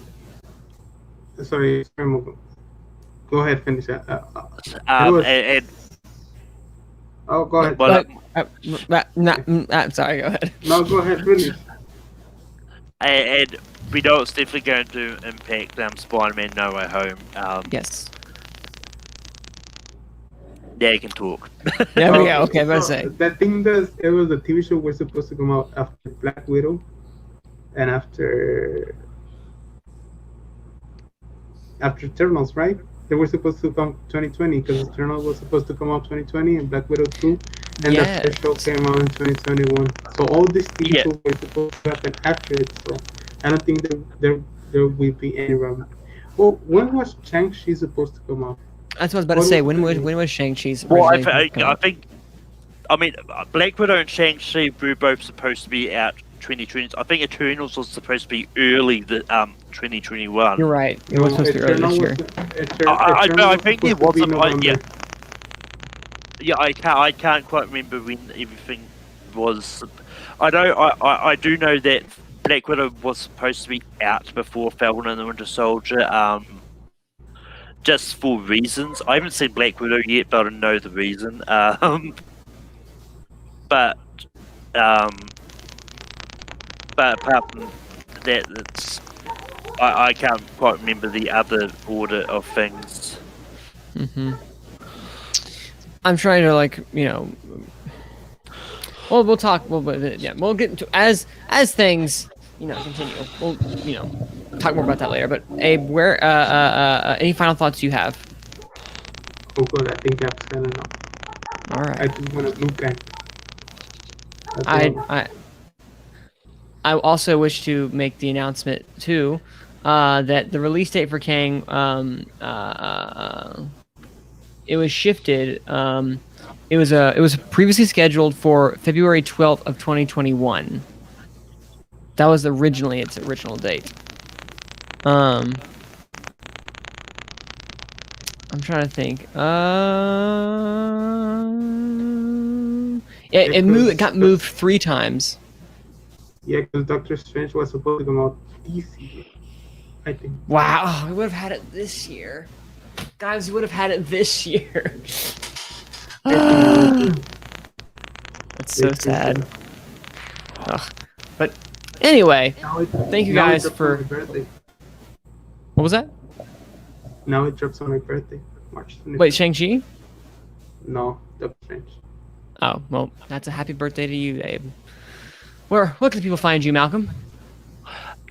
Sorry, go ahead, finish that. Oh, go ahead. Sorry, go ahead. No, go ahead, finish. And we know it's definitely going to impact Spider-Man No Way Home. Yes. Yeah, you can talk. There we go. Okay, I was about to say. The thing that it was the TV show was supposed to come out after Black Widow and after Eternals, right? They were supposed to come 2020 because Eternals was supposed to come out 2020 and Black Widow 2, and the first show came out in 2021. So all these TV shows were supposed to happen after it. So I don't think there will be any wrong. Well, when was Shang-Chi supposed to come out? That's what I was about to say. When was Shang-Chi's? Well, I think I mean, Black Widow and Shang-Chi were both supposed to be out 2020. I think Eternals was supposed to be early 2021. You're right. It was supposed to be early this year. I think it was. I can't quite remember when everything was. I do know that Black Widow was supposed to be out before Falcon and the Winter Soldier. Just for reasons. I haven't seen Black Widow yet, but I know the reason. But apart from that, I can't quite remember the other order of things. I'm trying to well, we'll talk. We'll get into as things continue. We'll talk more about that later. But Abe, where any final thoughts you have? Oh god, I think that's kind of enough. All right. I just want a blue pen. I also wish to make the announcement too that the release date for Kang it was shifted. It was previously scheduled for February 12th of 2021. That was originally its original date. I'm trying to think. It got moved 3 times. Yeah, because Doctor Strange was supposed to come out this year, I think. Wow, we would have had it this year. Guys, we would have had it this year. That's so sad. Ugh. But anyway, thank you guys for... What was that? Now it drops on my birthday, March 25th. Wait, Shang-Chi? No, Doctor Strange. Oh, well, that's a happy birthday to you, Abe. Where can people find you, Malcolm?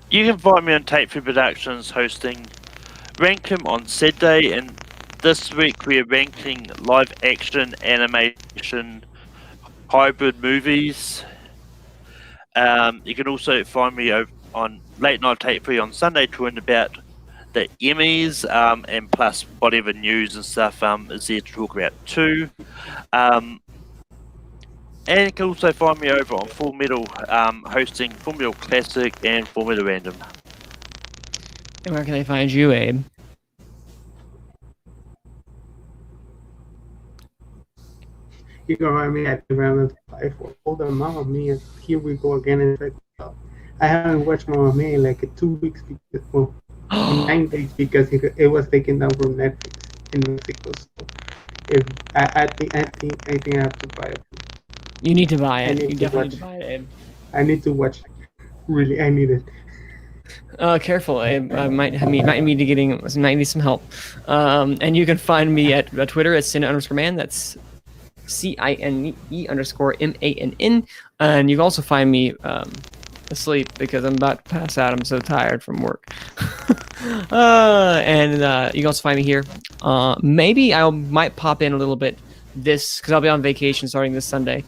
You can find me on Tape 3 Productions hosting Rankum on Saturday, and this week we are ranking live action animation hybrid movies. You can also find me on Late Night Tape 3 on Sunday talking about the Emmys, and plus whatever news and stuff is there to talk about too. And you can also find me over on Full Metal, hosting Full Metal Classic and Full Metal Random. And where can they find you, Abe? You can find me at the Random 5 for Hold on, Mamma Mia. Here we go again. And it's like, I haven't watched Mamma Mia in like 2 weeks because, well, 9 days because it was taken down from Netflix in Mexico. So I think I have to buy it. You need to buy it. You definitely need to buy it, Abe. I need to watch. Really, I need it. Careful, Abe. I might need some help. And you can find me at Twitter at Cine_man. That's CINE_MANN. And you can also find me asleep because I'm about to pass out. I'm so tired from work. And you can also find me here. Maybe I might pop in a little bit because I'll be on vacation starting this Sunday,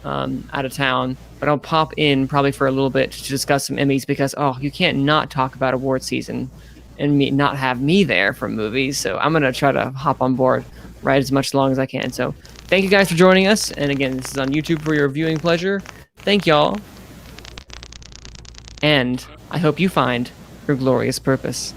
out of town. But I'll pop in probably for a little bit to discuss some Emmys because you can't not talk about award season and not have me there for movies. So I'm gonna try to hop on board right as much long as I can. So thank you guys for joining us. And again, this is on YouTube for your viewing pleasure. Thank y'all. And I hope you find your glorious purpose.